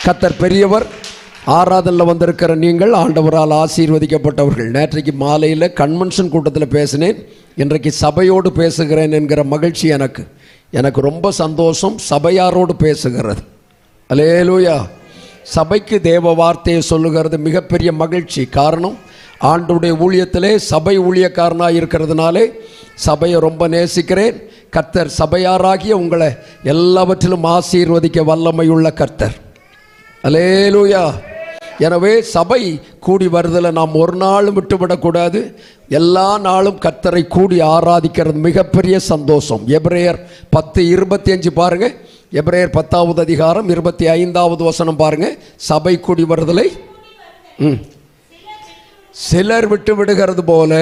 கர்த்தர் பெரியவர். ஆராதனில் வந்திருக்கிற நீங்கள் ஆண்டவரால் ஆசீர்வதிக்கப்பட்டவர்கள். நேற்றைக்கு மாலையில் கன்வென்ஷன் கூட்டத்தில் பேசினேன், இன்றைக்கு சபையோடு பேசுகிறேன் என்கிற மகிழ்ச்சி எனக்கு ரொம்ப சந்தோஷம். சபையாரோடு பேசுகிறது. அல்லேலூயா. சபைக்கு தேவ வார்த்தையை சொல்லுகிறது மிகப்பெரிய மகிழ்ச்சி. காரணம், ஆண்டுடைய ஊழியத்திலே சபை ஊழியக்காரனாக இருக்கிறதுனாலே சபையை ரொம்ப நேசிக்கிறேன். கர்த்தர் சபையாராகிய உங்களை எல்லாவற்றிலும் ஆசீர்வதிக்க வல்லமையுள்ள கர்த்தர். அல்லேலூயா. எனவே சபை கூடி வருதலை நாம் ஒரு நாளும் விட்டுவிடக்கூடாது. எல்லா நாளும் கர்த்தரை கூடி ஆராதிக்கிறது மிகப்பெரிய சந்தோஷம். எபிரேயர் 10:25 பாருங்க. எபிரேயர் 10வது அதிகாரம் 25வது வசனம் பாருங்க. சபை கூடி வருதலை சிலர் விட்டு விடுகிறது போல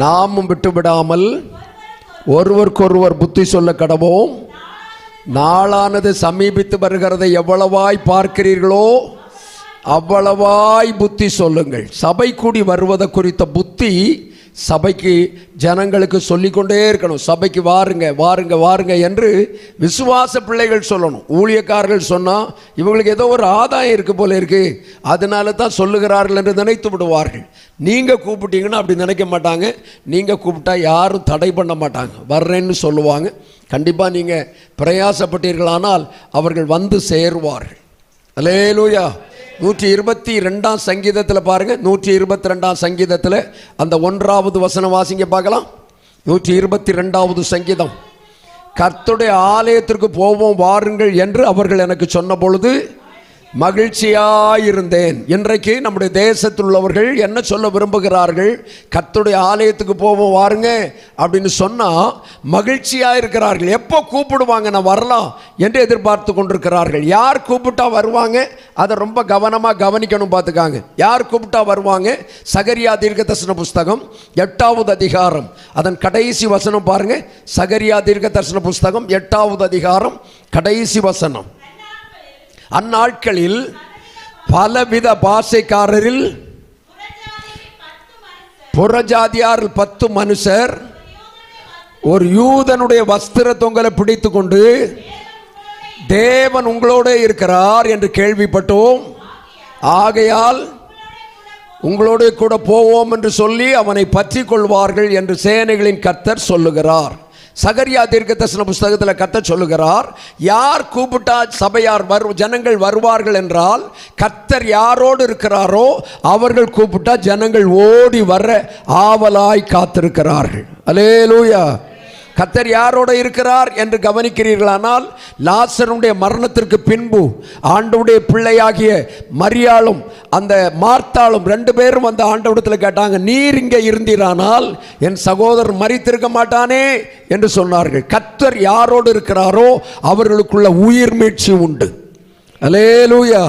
நாமும் விட்டு விடாமல் ஒருவருக்கொருவர் புத்தி சொல்ல கடவோம். நாளானது சமீபித்து வருகிறதை எவ்வளவாய் பார்க்கிறீர்களோ அவ்வளவாய் புத்தி சொல்லுங்கள். சபை கூடி வருவதை குறித்த புத்தி சபைக்கு ஜனங்களுக்கு சொல்லிக்கொண்டே இருக்கணும். சபைக்கு வாருங்க வாருங்க வாருங்க என்று விசுவாச பிள்ளைகள் சொல்லணும். ஊழியக்காரர்கள் சொன்னால் இவங்களுக்கு ஏதோ ஒரு ஆதாயம் இருக்கு போல இருக்கு, அதனால தான் சொல்லுகிறார்கள் என்று நினைத்து விடுவார்கள். நீங்கள் கூப்பிட்டீங்கன்னா அப்படி நினைக்க மாட்டாங்க. நீங்கள் கூப்பிட்டா யாரும் தடை பண்ண மாட்டாங்க, வர்றேன்னு சொல்லுவாங்க. கண்டிப்பாக நீங்கள் பிரயாசப்பட்டீர்களானால் அவர்கள் வந்து சேருவார்கள். அல்லேலூயா. 122ஆம் சங்கீதத்தில் பாருங்க. 122ஆம் சங்கீதத்தில் அந்த 1வது வசனம் வாசிங்க பார்க்கலாம். 122வது சங்கீதம். கர்த்தருடைய ஆலயத்திற்கு போவோம் வாருங்கள் என்று அவர்கள் எனக்கு சொன்ன பொழுது மகிழ்ச்சியாயிருந்தேன். இன்றைக்கு நம்முடைய தேசத்தில் உள்ளவர்கள் என்ன சொல்ல விரும்புகிறார்கள்? கர்த்தருடைய ஆலயத்துக்கு போவோம் வாருங்க அப்படின்னு சொன்னால் மகிழ்ச்சியாக இருக்கிறார்கள். எப்போ கூப்பிடுவாங்க நான் வரலாம் என்று எதிர்பார்த்து கொண்டிருக்கிறார்கள். யார் கூப்பிட்டா வருவாங்க அதை ரொம்ப கவனமாக கவனிக்கணும். பார்த்துக்காங்க, யார் கூப்பிட்டா வருவாங்க. சகரியா தீர்க்கதரிசன புஸ்தகம் 8வது அதிகாரம் அதன் கடைசி வசனம் பாருங்க. சகரியா தீர்க்கதரிசன புஸ்தகம் 8வது அதிகாரம் கடைசி வசனம். அந்நாட்களில் பலவித பாஷைக்காரரில் புறஜாதியாரில் 10 மனுஷர் ஒரு யூதனுடைய வஸ்திர தொங்கலை பிடித்து கொண்டு தேவன் உங்களோட இருக்கிறார் என்று கேள்விப்பட்டோம், ஆகையால் உங்களோட கூட போவோம் என்று சொல்லி அவனை பற்றி கொள்வார்கள் என்று சேனைகளின் கர்த்தர் சொல்லுகிறார். சகரியா தீர்க்கதரிசன புஸ்தகத்தில் கர்த்தர் சொல்லுகிறார், யார் கூப்பிட்டா சபையார் ஜனங்கள் வருவார்கள் என்றால் கர்த்தர் யாரோடு இருக்கிறாரோ அவர்கள் கூப்பிட்டா ஜனங்கள் ஓடி வர ஆவலாய் காத்திருக்கிறார்கள். அல்லேலூயா. கர்த்தர் யாரோட இருக்கிறார் என்று கவனிக்கிறீர்களானால், லாசருடைய மரணத்திற்கு பின்பு ஆண்டவருடைய பிள்ளையாகிய மரியாளும் அந்த மார்த்தாளும் 2 பேரும் வந்து ஆண்டவரிடத்தில் கேட்டாங்க, நீர் இங்கே இருந்தீரானால் என் சகோதரர் மரித்திருக்க மாட்டானே என்று சொன்னார்கள். கர்த்தர் யாரோடு இருக்கிறாரோ அவர்களுக்குள்ள உயிர் மீட்சி உண்டு. அல்லேலூயா.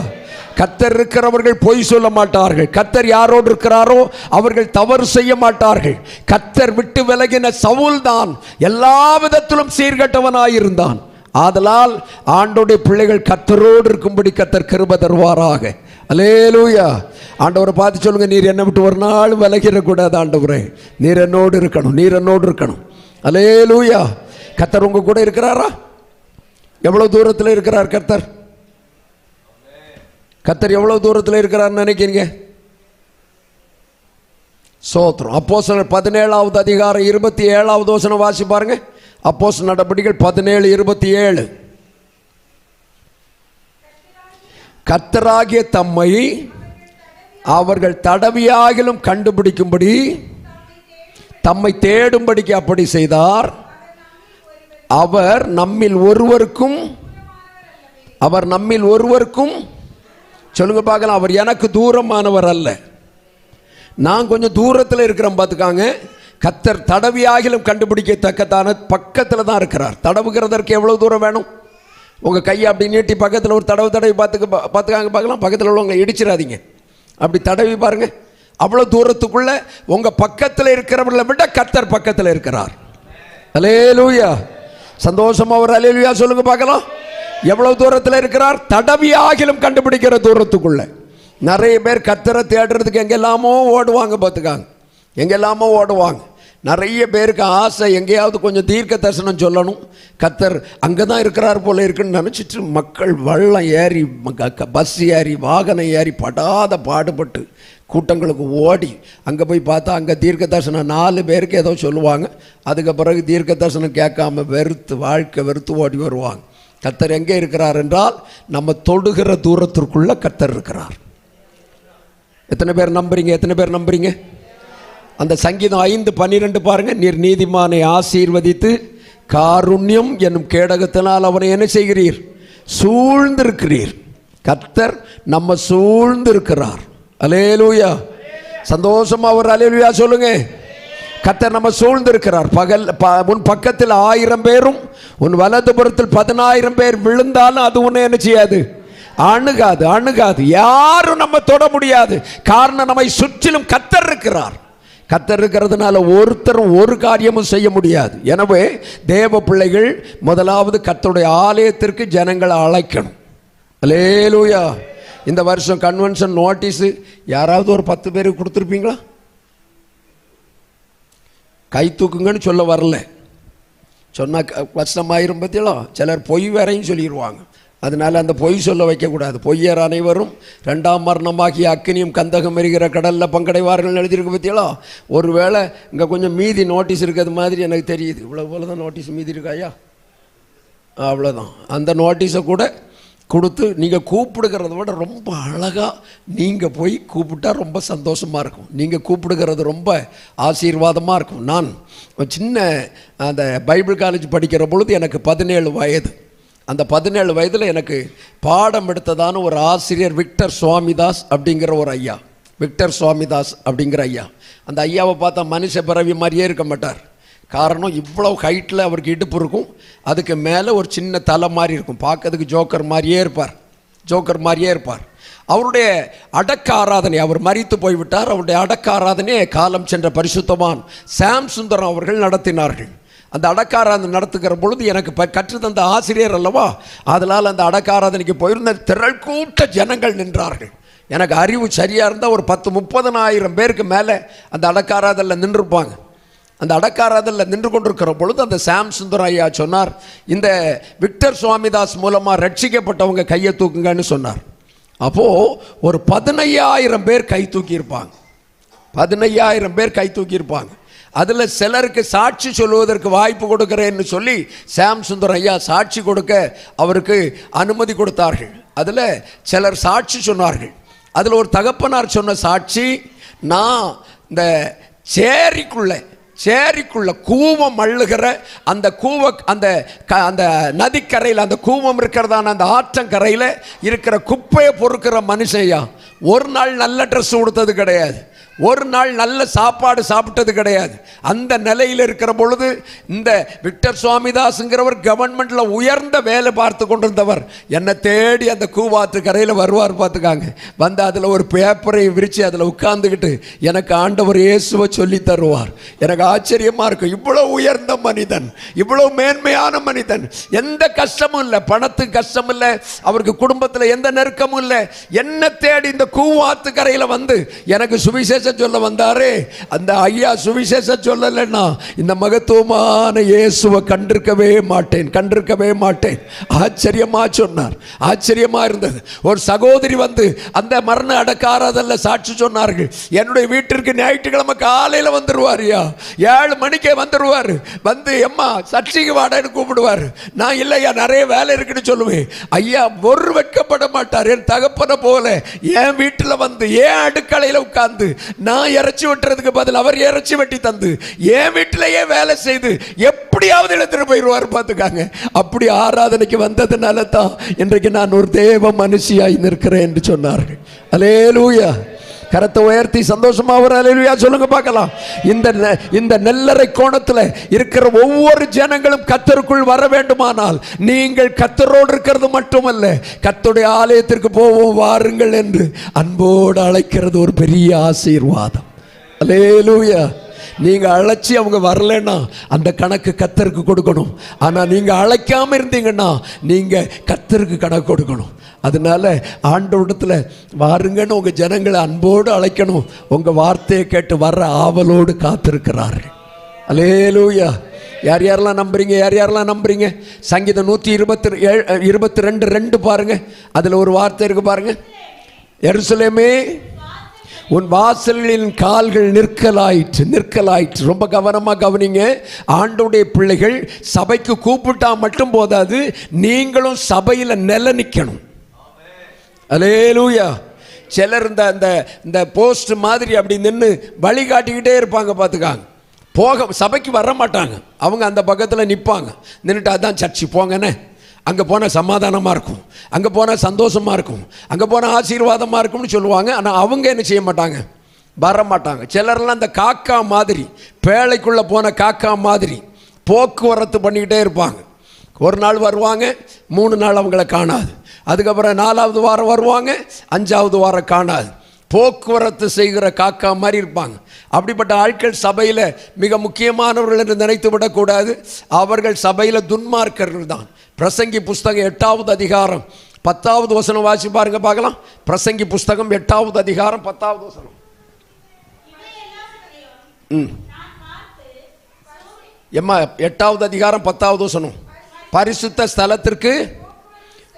கர்த்தர் இருக்கிறவர்கள் பொய் சொல்ல மாட்டார்கள். கர்த்தர் யாரோடு இருக்கிறாரோ அவர்கள் தவறு செய்ய மாட்டார்கள். கர்த்தர் விட்டு விலகின சவுல் தான் எல்லா விதத்திலும் சீர்கட்டவனாயிருந்தான். ஆதலால் ஆண்டோடைய பிள்ளைகள் கர்த்தரோடு இருக்கும்படி கர்த்தர் கிருபை தருவாராக. அல்லேலூயா. ஆண்டவரை பார்த்து சொல்லுங்க, நீர் என்னை விட்டு ஒரு நாள் விலகிடக்கூடாது ஆண்டவரே, நீர் என்னோடு இருக்கணும், நீர் என்னோடு இருக்கணும். அல்லேலூயா. கர்த்தர் உங்க கூட இருக்கிறாரா? எவ்வளவு தூரத்தில் இருக்கிறார் கர்த்தர்? கர்த்தர் எவ்வளவு தூரத்தில் இருக்கிறார்னு நினைக்கிறீங்க? சோத்திரம். அப்போஸ்தலர் 17வது அதிகாரம் 27வது வசனம் வாசி பாருங்க. அப்போஸ்தலர் நடபடிகள் 17:27. கர்த்தராகிய தம்மை அவர்கள் தடவியாகிலும் கண்டுபிடிக்கும்படி தம்மை தேடும்படிக்கு அப்படி செய்தார். அவர் நம்மில் ஒருவருக்கும் சொல்லுங்க பார்க்கலாம், அவர் எனக்கு தூரமானவர் அல்ல, நான் கொஞ்சம் தூரத்தில் இருக்கிறேன். பார்த்துக்காங்க, கர்த்தர் தடவியாகிலும் கண்டுபிடிக்கத்தக்கதான பக்கத்தில் தான் இருக்கிறார். தடவுகிறதற்கு எவ்வளவு தூரம் வேணும்? உங்கள் கையை அப்படி நீட்டி பக்கத்தில் ஒரு தடவி பார்த்துக்காங்க பார்க்கலாம். பக்கத்தில் உள்ளவங்களை இடிச்சிடாதீங்க, அப்படி தடவி பாருங்க. அவ்வளோ தூரத்துக்குள்ள உங்கள் பக்கத்தில் இருக்கிறவர்களை விட கர்த்தர் பக்கத்தில் இருக்கிறார். அல்லேலூயா. சந்தோஷமா ஒரு அல்லேலூயா சொல்லுங்க பார்க்கலாம். எவ்வளவு தூரத்தில் இருக்கிறார்? தடவியாகிலும் கண்டுபிடிக்கிற தூரத்துக்குள்ள. நிறைய பேர் கர்த்தரை தேடுறதுக்கு எங்கெல்லாமோ ஓடுவாங்க. பார்த்துக்காங்க, எங்கெல்லாமோ ஓடுவாங்க. நிறைய பேருக்கு ஆசை எங்கேயாவது கொஞ்சம் தீர்க்க தரிசனம் சொல்லணும், கர்த்தர் அங்கே தான் இருக்கிறார் போல இருக்குன்னு நினச்சிட்டு மக்கள் வெள்ளம் ஏறி பஸ் ஏறி வாகனம் ஏறி படாத பாடுபட்டு கூட்டங்களுக்கு ஓடி அங்கே போய் பார்த்தா அங்கே தீர்க்க தரிசனம் 4 பேருக்கு ஏதோ சொல்லுவாங்க. அதுக்கு பிறகு தீர்க்க தரிசனம் கேட்காம வாழ்க்கை வெறுத்து ஓடி வருவாங்க. கர்த்தர் எங்கே இருக்கிறார் என்றால் நம்ம தொடுகிற தூரத்திற்குள்ள கர்த்தர் இருக்கிறார். எத்தனை பேர் நம்புறீங்க? அந்த சங்கீதம் 5:12 பாருங்க. நீர் நீதிமானை ஆசீர்வதித்து காருண்யம் என்னும் கேடகத்தினால் அவனை என்ன செய்கிறீர்? சூழ்ந்திருக்கிறீர். கர்த்தர் நம்ம சூழ்ந்திருக்கிறார். அல்லேலூயா. சந்தோஷமா ஒரு அல்லேலூயா சொல்லுங்க. கர்த்தர் நம்ம சூழ்ந்திருக்கிறார். உன் பக்கத்தில் 1000 பேரும் உன் வலதுபுறத்தில் 10,000 பேர் விழுந்தாலும் அது உன்னை என்ன செய்யாது? அணுகாது. யாரும் நம்ம தொட முடியாது. காரணம், நம்மை சுற்றிலும் கர்த்தர் இருக்கிறார். கர்த்தர் இருக்கிறதுனால ஒருத்தரும் ஒரு காரியமும் செய்ய முடியாது. எனவே தேவ பிள்ளைகள் முதலாவது கர்த்தருடைய ஆலயத்திற்கு ஜனங்களை அழைக்கணும். அல்லேலூயா. இந்த வருஷம் கன்வென்ஷன் நோட்டீஸு யாராவது ஒரு 10 பேருக்கு கொடுத்துருப்பீங்களா? கை தூக்குங்கன்னு சொல்ல வரல, சொன்னால் கஷ்டமாயிரும். பற்றியோ சிலர் பொய் வேறையும் சொல்லிடுவாங்க. அதனால் அந்த பொய் சொல்ல வைக்கக்கூடாது. பொய்யர் அனைவரும் 2ஆம் மரணமாகி அக்கினியும் கந்தகம் எரிகிற கடலில் பங்கடைவார்கள் எழுதியிருக்கு. பற்றியோ ஒருவேளை இங்கே கொஞ்சம் மீதி நோட்டீஸ் இருக்கிறது மாதிரி எனக்கு தெரியுது. இவ்வளோ போல தான் நோட்டீஸ் மீதி இருக்காயா? அவ்வளோதான். அந்த நோட்டீஸை கூட கொடுத்து நீங்கள் கூப்பிடுகிறத விட ரொம்ப அழகாக நீங்கள் போய் கூப்பிட்டா ரொம்ப சந்தோஷமாக இருக்கும். நீங்கள் கூப்பிடுகிறது ரொம்ப ஆசீர்வாதமாக இருக்கும். நான் சின்ன அந்த பைபிள் காலேஜ் படிக்கிற பொழுது எனக்கு 17 வயது. அந்த 17 வயதில் எனக்கு பாடம் எடுத்ததான ஒரு ஆசிரியர் விக்டர் சுவாமிதாஸ் அப்படிங்கிற ஒரு ஐயா. அந்த ஐயாவை பார்த்தா மனுஷ பிறவி மாதிரியே இருக்க மாட்டார். காரணம், இவ்வளோ ஹைட்டில் அவருக்கு இடுப்பு இருக்கும், அதுக்கு மேலே ஒரு சின்ன தலை மாதிரி இருக்கும். பார்க்கறதுக்கு ஜோக்கர் மாதிரியே இருப்பார். அவருடைய அடக்க ஆராதனை, அவர் மரித்து போய்விட்டார். அவருடைய அடக்க ஆராதனையை காலம் சென்ற பரிசுத்தவான் சாம் சுந்தரம் அவர்கள் நடத்தினார்கள். அந்த அடக்காராதனை நடத்துகிற பொழுது எனக்கு கற்றுத்தந்த ஆசிரியர் அல்லவா, அதனால் அந்த அடக்காராதனைக்கு போயிருந்த திரள் கூட்ட ஜனங்கள் நின்றார்கள். எனக்கு அறிவு சரியாக இருந்தால் ஒரு 10-30,000 பேருக்கு மேலே அந்த அடக்காராதனில் நின்றுருப்பாங்க. அந்த அடக்காராதனில் நின்று கொண்டிருக்கிற பொழுது அந்த சாம் சுந்தரம் ஐயா சொன்னார், இந்த விக்டர் சுவாமிதாஸ் மூலமாக ரட்சிக்கப்பட்டவங்க கையை தூக்குங்கன்னு சொன்னார். அப்போது ஒரு 15,000 பேர் கை தூக்கியிருப்பாங்க. அதில் சிலருக்கு சாட்சி சொல்வதற்கு வாய்ப்பு கொடுக்கிறேன்னு சொல்லி சாம் சுந்தரம் ஐயா சாட்சி கொடுக்க அவருக்கு அனுமதி கொடுத்தார்கள். அதில் சிலர் சாட்சி சொன்னார்கள். அதில் ஒரு தகப்பனார் சொன்ன சாட்சி, நான் இந்த சேரிக்குள்ள கூவம் அள்ளுகிற அந்த அந்த நதிக்கரையில், அந்த கூவம் இருக்கிறதான அந்த ஆற்றங்கரையில் இருக்கிற குப்பையை பொறுக்கிற மனுஷையா, ஒரு நாள் நல்ல ட்ரெஸ் கொடுத்தது கிடையாது, ஒரு நாள் நல்ல சாப்பாடு சாப்பிட்டது கிடையாது. அந்த நிலையில் இருக்கிற பொழுது இந்த விக்டர் சுவாமிதாஸுங்கிறவர் கவர்மெண்ட்டில் உயர்ந்த வேலை பார்த்து கொண்டிருந்தவர் என்னை தேடி அந்த கூவாத்து கரையில் வருவார். பார்த்துக்காங்க, வந்து அதில் ஒரு பேப்பரை விரித்து அதில் உட்கார்ந்துக்கிட்டு எனக்கு ஆண்டவர் இயேசுவை சொல்லி தருவார். எனக்கு ஆச்சரியமாக இருக்கும். இவ்வளோ உயர்ந்த மனிதன், இவ்வளோ மேன்மையான மனிதன், எந்த கஷ்டமும் இல்லை, பணத்துக்கு கஷ்டம் இல்லை, அவருக்கு குடும்பத்தில் எந்த நெருக்கமும் இல்லை, என்ன தேடி இந்த கூவாத்து கரையில் வந்து எனக்கு சுவிசேஷ சொல்ல வந்தாரே, அந்த ஐயா சுவிசேஷ சொல்லலைன்னா இந்த மகத்துவமான இயேசுவை கண்டிருக்கவே மாட்டேன். ஆச்சரியமா சொன்னார். ஆச்சரியமா இருந்தது. ஒரு சகோதரி வந்து அந்த மரண அடக்காராதல்ல சாட்சி சொன்னார்கள். என்னுடைய வீட்டிற்கு ஞாயிற்றுக்கிழமை காலையில் வந்துருவார், 7 மணிக்கே வந்துருவார். வந்து எம்மா சர்ச்சைக்கு வாடன்னு கூப்பிடுவார். நான் இல்லையா நிறைய வேலை இருக்குன்னு சொல்லுவேன். ஐயா ஒரு வெட்கப்பட மாட்டார். என் தகப்பனை போல என் வீட்டில் வந்து என் அடுக்கலையில் உட்கார்ந்து நான் இறைச்சி வெட்டுறதுக்கு பதில் அவர் இறைச்சி வெட்டி தந்து என் வீட்டிலேயே வேலை செய்து எப்படியாவது எடுத்துட்டு போயிடுவார். பார்த்துக்காங்க, அப்படி ஆராதனைக்கு வந்ததுனால தான் இன்றைக்கு நான் ஒரு தேவ மனுஷியாய் நிற்கிறேன் என்று சொன்னார்கள். அல்லேலூயா. கரத்தை உயர்த்தி சந்தோஷமா ஒரு அல்லேலூயா சொல்லுங்க பார்க்கலாம். இந்த நெல்லறை கோணத்தில் இருக்கிற ஒவ்வொரு ஜனங்களும் கர்த்தருக்குள் வர வேண்டுமானால் நீங்கள் கர்த்தரோடு இருக்கிறது மட்டுமல்ல, கர்த்தருடைய ஆலயத்திற்கு போவோம் வாருங்கள் என்று அன்போடு அழைக்கிறது ஒரு பெரிய ஆசீர்வாதம். அல்லேலூயா. நீங்க அழைச்சி அவங்க வரலன்னா அந்த கணக்கு கர்த்தருக்கு கொடுக்கணும். ஆனா நீங்க அழைக்காம இருந்தீங்கன்னா நீங்க கர்த்தருக்கு கணக்கு கொடுக்கணும். அதனால ஆண்டவரிடத்துல வாருங்கன்னு உங்க ஜனங்களை அன்போடு அழைக்கணும். உங்க வார்த்தையை கேட்டு வர்ற ஆவலோடு காத்திருக்கிறார்கள். அல்லேலூயா. யார் யாரெல்லாம் நம்புறீங்க? யார் யாரெல்லாம் நம்புறீங்க? சங்கீதம் 122:2 பாருங்க. அதில் ஒரு வார்த்தை இருக்கு பாருங்க. எருசலேமே உன் வாசல்களின் கால்கள் நிற்கலாயிற்று. ரொம்ப கவனமாக கவனிங்க. ஆண்டவருடைய பிள்ளைகள் சபைக்கு கூப்பிட்டா மட்டும் போதாது, நீங்களும் சபையில் நில நிற்கணும். அல்லேலூயா. சிலர் இந்த போஸ்ட் மாதிரி அப்படி நின்று வழிகாட்டிக்கிட்டே இருப்பாங்க, பார்த்துக்காங்க. சபைக்கு வர மாட்டாங்க. அவங்க அந்த பக்கத்தில் நிற்பாங்க. நின்றுட்டு அதான் சர்ச்சு போங்கண்ணே, அங்கே போனால் சமாதானமாக இருக்கும், அங்கே போனால் சந்தோஷமாக இருக்கும், அங்கே போனால் ஆசீர்வாதமாக இருக்கும்னு சொல்லுவாங்க. ஆனால் அவங்க என்ன செய்ய மாட்டாங்க? வர மாட்டாங்க. சிலர்லாம் அந்த காக்கா மாதிரி, பேழைக்குள்ளே போன காக்கா மாதிரி போக்குவரத்து பண்ணிக்கிட்டே இருப்பாங்க. ஒரு நாள் வருவாங்க, 3 நாள் அவங்கள காணாது. அதுக்கப்புறம் 4வது வாரம் வருவாங்க, 5வது வாரம் காணாது. போக்குவரத்து செய்கிற காக்கா மாதிரி இருப்பாங்க. அப்படிப்பட்ட ஆட்கள் சபையில் மிக முக்கியமானவர்கள் என்று நினைத்து விடக்கூடாது. அவர்கள் சபையில் துன்மார்க்கர்கள் தான். பிரசங்கி புஸ்தகம் 8வது அதிகாரம் 10வது வசனம் வாசி பாருங்க பார்க்கலாம். பிரசங்கி புஸ்தகம் 8வது அதிகாரம் 10வது வசனம். எம்மா 8வது அதிகாரம் 10வது வசனம். பரிசுத்த ஸ்தலத்திற்கு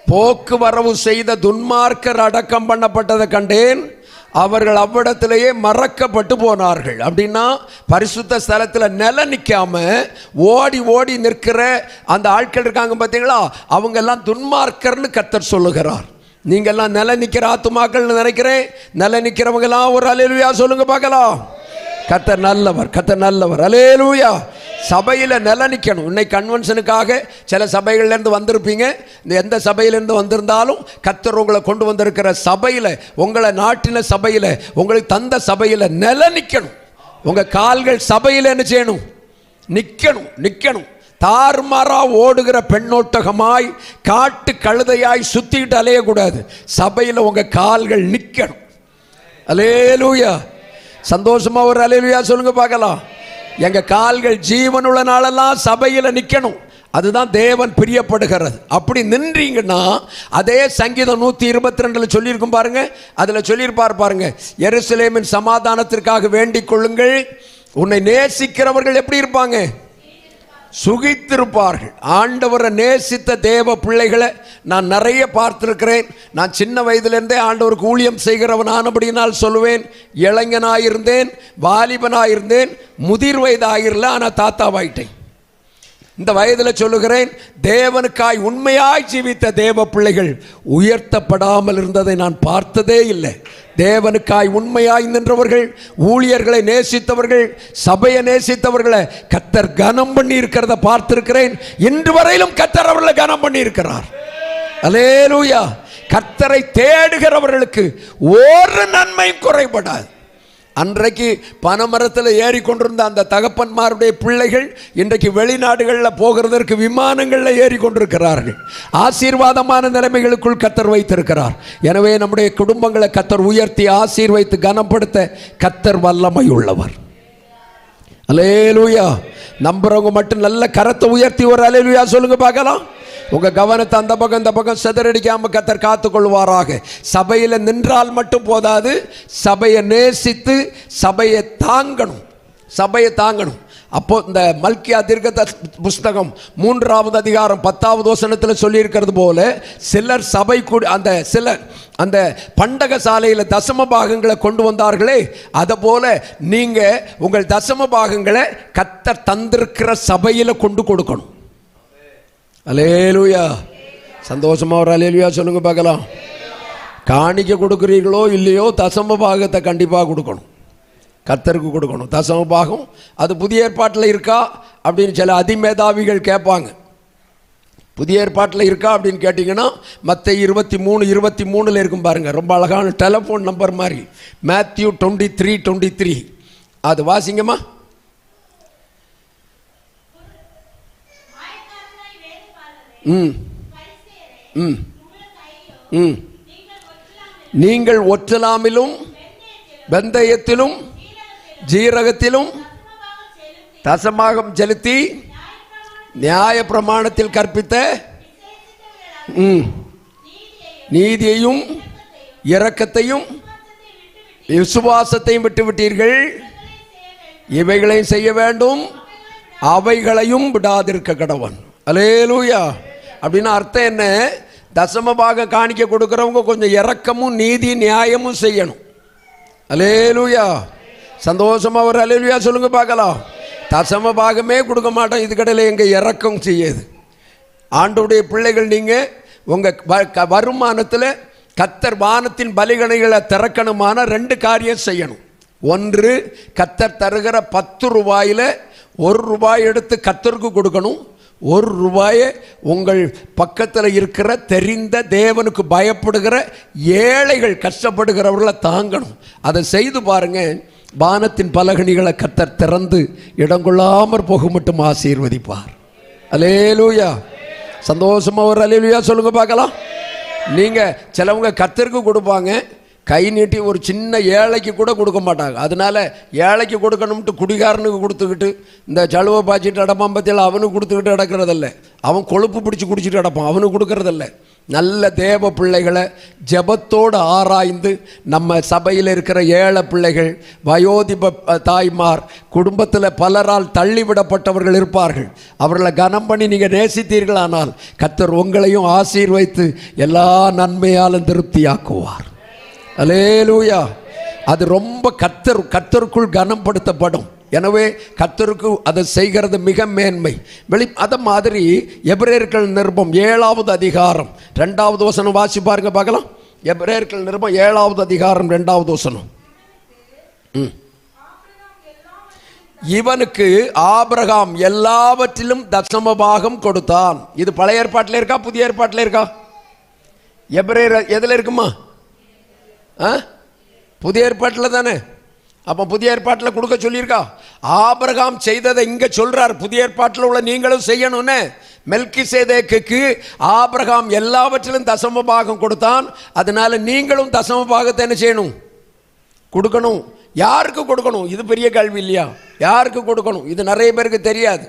போக்குவரவு செய்த துன்மார்க்கர் அடக்கம் பண்ணப்பட்டதை கண்டேன், அவர்கள் அவ்விடத்திலேயே மறக்கப்பட்டு போனார்கள். அப்படின்னா பரிசுத்த ஸ்தலத்தில் நில நிற்காம ஓடி ஓடி நிற்கிற அந்த ஆட்கள் இருக்காங்க பார்த்தீங்களா, அவங்கெல்லாம் துன்மார்க்கர்னு கர்த்தர் சொல்லுகிறார். நீங்கள்லாம் நில நிற்கிற ஆத்துமாக்கள்னு நினைக்கிறேன். நில நிற்கிறவங்கெல்லாம் ஒரு அல்லேலூயா சொல்லுங்க பார்க்கலாம். கர்த்தர் நல்லவர், கர்த்தர் நல்லவர். அல்லேலூயா. சபையில் நில நிற்கணும். இன்னைக்கு கன்வென்ஷனுக்காக சில சபைகள்லேருந்து வந்திருப்பீங்க. இந்த எந்த சபையிலேருந்து வந்திருந்தாலும் கர்த்தர் உங்களை கொண்டு வந்திருக்கிற சபையில், உங்களை நாட்டின சபையில், உங்களுக்கு தந்த சபையில் நில நிற்கணும். உங்கள் கால்கள் சபையில் என்ன செய்யணும்? நிற்கணும். தாறுமாறா ஓடுகிற பெண்ணோட்டகமாய் காட்டு கழுதையாய் சுற்றிக்கிட்டு அலையக்கூடாது. சபையில் உங்கள் கால்கள் நிற்கணும். அல்லேலூயா. சந்தோஷமாக ஒரு அல்லேலூயா சொல்லுங்க பார்க்கலாம். எங்கள் கால்கள் ஜீவனுள்ள நாளெல்லாம் சபையில் நிற்கணும். அதுதான் தேவன் பிரியப்படுகிறது. அப்படி நின்றீங்கன்னா, அதே சங்கீதம் 122 சொல்லியிருக்கும் பாருங்க. அதில் சொல்லியிருப்பார் பாருங்க, எருசலேமின் சமாதானத்திற்காக வேண்டிக் கொள்ளுங்கள், உன்னை நேசிக்கிறவர்கள் எப்படி இருப்பாங்க? சுகித்திருப்பார்கள். ஆண்டவரை நேசித்த தேவ பிள்ளைகளை நான் நிறைய பார்த்திருக்கிறேன். நான் சின்ன வயதிலிருந்தே ஆண்டவருக்கு ஊழியம் செய்கிறவன் ஆனபடினால் சொல்லுவேன், இளைஞனாயிருந்தேன், வாலிபனாயிருந்தேன், முதிர் வயதாகிரல, ஆனால் தாத்தாவாயிட்டேன். இந்த வயதில் சொல்லுகிறேன், தேவனுக்காய் உண்மையாய் ஜீவித்த தேவ பிள்ளைகள் உயர்த்தப்படாமல் இருந்ததை நான் பார்த்ததே இல்லை. தேவனுக்காய் உண்மையாய் நின்றவர்கள், ஊழியர்களை நேசித்தவர்கள், சபையை நேசித்தவர்களை கர்த்தர் கனம் பண்ணி இருக்கிறத பார்த்திருக்கிறேன். இன்று வரையிலும் கர்த்தர் அவர்களை கனம் பண்ணி இருக்கிறார். அல்லேலூயா. கர்த்தரை தேடுகிறவர்களுக்கு ஒரு நன்மையும் குறைபடாது. அன்றைக்கு பனைமரத்தில் ஏறி கொண்டிருந்த அந்த தகப்பன்மாருடைய பிள்ளைகள் இன்றைக்கு வெளிநாடுகளில் போகிறதற்கு விமானங்களில் ஏறி கொண்டிருக்கிறார்கள். ஆசீர்வாதமான நிலைமைகளுக்குள் கர்த்தர் வைத்திருக்கிறார். எனவே நம்முடைய குடும்பங்களை கர்த்தர் உயர்த்தி ஆசீர்வைத்து கனப்படுத்த கர்த்தர் வல்லமை உள்ளவர். அல்லேலூயா. நம்புறவங்க மட்டும் நல்ல கரத்தை உயர்த்தி ஒரு அல்லேலூயா சொல்லுங்க பார்க்கலாம். உங்க கவனத்தை அந்த பக்கம் இந்த பக்கம் சிதறடிக்காம கர்த்தர் காத்துக்கொள்வாராக. சபையில் நின்றால் மட்டும் போதாது, சபையை நேசித்து சபையை தாங்கணும். அப்போ இந்த மல்கியா தீர்க்க புஸ்தகம் 3வது அதிகாரம் 10வது வசனத்தில் சொல்லியிருக்கிறது போல, சிலர் சபை அந்த பண்டக சாலையில் தசம பாகங்களை கொண்டு வந்தார்களே, அதை போல நீங்க உங்கள் தசம பாகங்களை கர்த்தர் தந்திருக்கிற சபையில் கொண்டு கொடுக்கணும். அல்லேலூயா. சந்தோஷமா ஒரு அல்லேலூயா சொல்லுங்க பார்க்கலாம். காணிக்க கொடுக்குறீர்களோ இல்லையோ, தசம பாகத்தை கண்டிப்பாக கொடுக்கணும். கர்த்தருக்கு கொடுக்கணும் தசம பாகம். அது புதிய ஏற்பாட்டில் இருக்கா அப்படின்னு சில அதிமேதாவிகள் கேட்பாங்க. புதிய ஏற்பாட்டில் இருக்கா அப்படின்னு கேட்டிங்கன்னா, மத்தேயு 23:23 இருக்கும் பாருங்க. ரொம்ப அழகான டெலிஃபோன் நம்பர் மாதிரி, மேத்யூ 23:23. அது வாசிங்கம்மா. நீங்கள் ஒற்றலாமிலும் வெந்தயத்திலும் ஜீரகத்திலும் தசமாகம் செலுத்தி நியாய பிரமாணத்தில் கற்பித்த நீதியையும் இரக்கத்தையும் விசுவாசத்தையும் விட்டுவிட்டீர்கள். இவைகளையும் செய்ய வேண்டும். அவைகளையும் விடாதிருக்க கடவன். அல்லேலூயா. அப்படின்னு அர்த்தம் என்ன? தசமபாக காணிக்க கொடுக்குறவங்க கொஞ்சம் இரக்கமும் நீதி நியாயமும் செய்யணும். அல்லேலூயா. சந்தோஷமா ஒரு அல்லேலூயா சொல்லுங்க பார்க்கலாம். தசம பாகமே கொடுக்க மாட்டோம், இது கடையில் எங்க இறக்கம் செய்யுது. ஆண்டவருடைய பிள்ளைகள் நீங்க உங்க வருமானத்தில் கர்த்தர் வானத்தின் பலிகணைகளை திறக்கணுமான 2 காரியம் செய்யணும். ஒன்று, கர்த்தர் தருகிற 10 ரூபாயில் 1 ரூபாய் எடுத்து கர்த்தருக்கு கொடுக்கணும். 1 ரூபாயை உங்கள் பக்கத்தில் இருக்கிற தெரிந்த தேவனுக்கு பயப்படுகிற ஏழைகள் கஷ்டப்படுகிறவர்களை தாங்கணும். அதை செய்து பாருங்க, வானத்தின் பலகணிகளை கர்த்தர் திறந்து இடங்கொள்ளாமற் போக மட்டும் ஆசீர்வதிப்பார். அல்லேலூயா. சந்தோஷமா ஒரு அல்லேலூயா சொல்லுங்க பார்க்கலாம். நீங்க சிலவங்க கர்த்தருக்கு கொடுப்பாங்க, கை நீட்டி ஒரு சின்ன ஏழைக்கு கூட கொடுக்க மாட்டாங்க. அதனால ஏழைக்கு கொடுக்கணும்ட்டு குடிகாரனுக்கு கொடுத்துக்கிட்டு இந்த சலுவை பாய்ச்சிட்டு அடப்பான் பற்றியில் அவனுக்கு கொடுத்துக்கிட்டு அடக்கிறதில்ல. அவன் கொழுப்பு பிடிச்சி குடிச்சிட்டு அடப்பான், அவனுக்கு கொடுக்கறதில்ல. நல்ல தேவ பிள்ளைகளை ஜெபத்தோடு ஆராய்ந்து நம்ம சபையில் இருக்கிற ஏழை பிள்ளைகள், வயோதிப தாய்மார், குடும்பத்தில் பலரால் தள்ளிவிடப்பட்டவர்கள் இருப்பார்கள். அவர்களை கனம் பண்ணி நீங்கள் நேசித்தீர்களானால் கர்த்தர் உங்களையும் ஆசீர்வைத்து எல்லா நன்மையாலும் திருப்தியாக்குவார். அல்லேலூயா. அது ரொம்ப கர்த்தருக்குள் கனப்படுத்தப்படும். எனவே கர்த்தருக்கு அதை செய்கிறது மிக மேன்மை. அதை மாதிரி எபிரேயர்கள் நிருபம் 7வது அதிகாரம் 2வது வசனம் வாசி பாருங்க பார்க்கலாம். எபிரேயர்கள் நிருபம் 7வது அதிகாரம் 2வது வசனம். இவனுக்கு ஆபிரகாம் எல்லாவற்றிலும் தசம பாகம் கொடுத்தான். இது பழைய ஏற்பாட்டில் இருக்கா புதிய ஏற்பாட்டில் இருக்கா? எபிரேயர் எதில் இருக்குமா? புதிய ஏற்பாட்டில் தானே. அப்போ புதிய ஏற்பாட்டில் கொடுக்க சொல்லியிருக்கா? ஆபிரகாம் செய்ததை இங்கே சொல்றார். புதிய ஏற்பாட்டில் உள்ள நீங்களும் செய்யணும்னு. மெல்கிசேதேக்குக்கு ஆபிரகாம் எல்லாவற்றிலும் தசம பாகம் கொடுத்தான். அதனால நீங்களும் தசம பாகத்தை என்ன செய்யணும்? கொடுக்கணும். யாருக்கு கொடுக்கணும்? இது பெரிய கேள்வி இல்லையா? யாருக்கு கொடுக்கணும்? இது நிறைய பேருக்கு தெரியாது.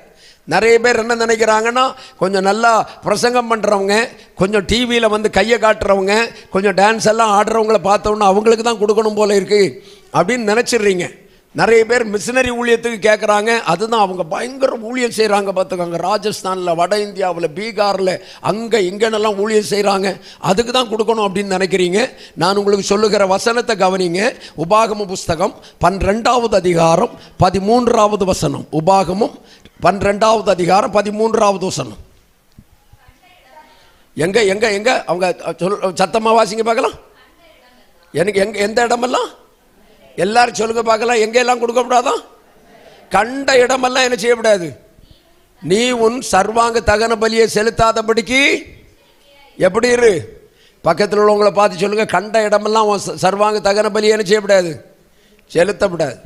நிறைய பேர் என்ன நினைக்கிறாங்கன்னா, கொஞ்சம் நல்லா பிரசங்கம் பண்ணுறவங்க, கொஞ்சம் டிவியில் வந்து கையை காட்டுறவங்க, கொஞ்சம் டான்ஸ் எல்லாம் ஆடுறவங்கள பார்த்தோன்னா அவங்களுக்கு தான் கொடுக்கணும் போல இருக்குது அப்படின்னு நினச்சிடுறீங்க. நிறைய பேர் மிஷினரி ஊழியத்துக்கு கேட்குறாங்க. அதுதான் அவங்க பயங்கர ஊழியம் செய்கிறாங்க பார்த்துக்கோங்க. ராஜஸ்தானில், வட இந்தியாவில், பீகாரில், அங்கே இங்கேனெல்லாம் ஊழியம் செய்கிறாங்க, அதுக்கு தான் கொடுக்கணும் அப்படின்னு நினைக்கிறீங்க. நான் உங்களுக்கு சொல்லுகிற வசனத்தை கவனிங்க. உபாகம புஸ்தகம் 12வது அதிகாரம் 13வது வசனம். உபாகமும் 12வது அதிகாரம் 13வது வசனம். எங்க எங்க எங்க அவங்க சத்தமா வாசிங்க பார்க்கலாம். எனக்கு எந்த இடமெல்லாம் எல்லாரும் சொல்லுங்க பார்க்கலாம். எங்க எல்லாம் கொடுக்கப்படாதான்? கண்ட இடமெல்லாம் என்ன செய்யப்படாது? நீ உன் சர்வாங்க தகன பலியை செலுத்தாதபடிக்கு எப்படி இரு? பக்கத்தில் உள்ளவங்களை பார்த்து சொல்லுங்க, கண்ட இடமெல்லாம் சர்வாங்க தகன பலியை என்ன செய்யப்படாது? செலுத்தப்படாது.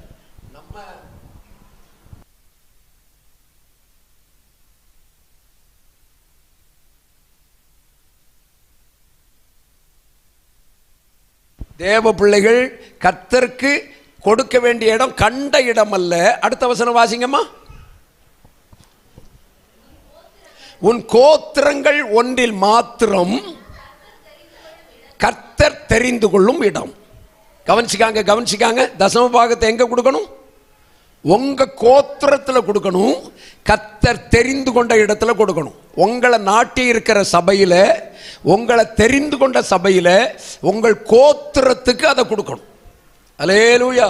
தேவ பிள்ளைகள் கர்த்தருக்கு கொடுக்க வேண்டிய இடம் கண்ட இடம் அல்ல. அடுத்த வசனம் வாசிங்கம்மா. உன் கோத்திரங்கள் ஒன்றில் மாத்திரம் கர்த்தர் தெரிந்து கொள்ளும் இடம். கவனிச்சுக்காங்க. தசம பாகத்தை எங்க கொடுக்கணும்? உங்க கோத்திரத்தில் கொடுக்கணும். கர்த்தர் தெரிந்து கொண்ட இடத்துல கொடுக்கணும். உங்களை நாட்டி இருக்கிற சபையில, உங்களை தெரிந்து கொண்ட சபையில உங்கள் கோத்திரத்துக்கு அதை கொடுக்கணும். அல்லேலூயா.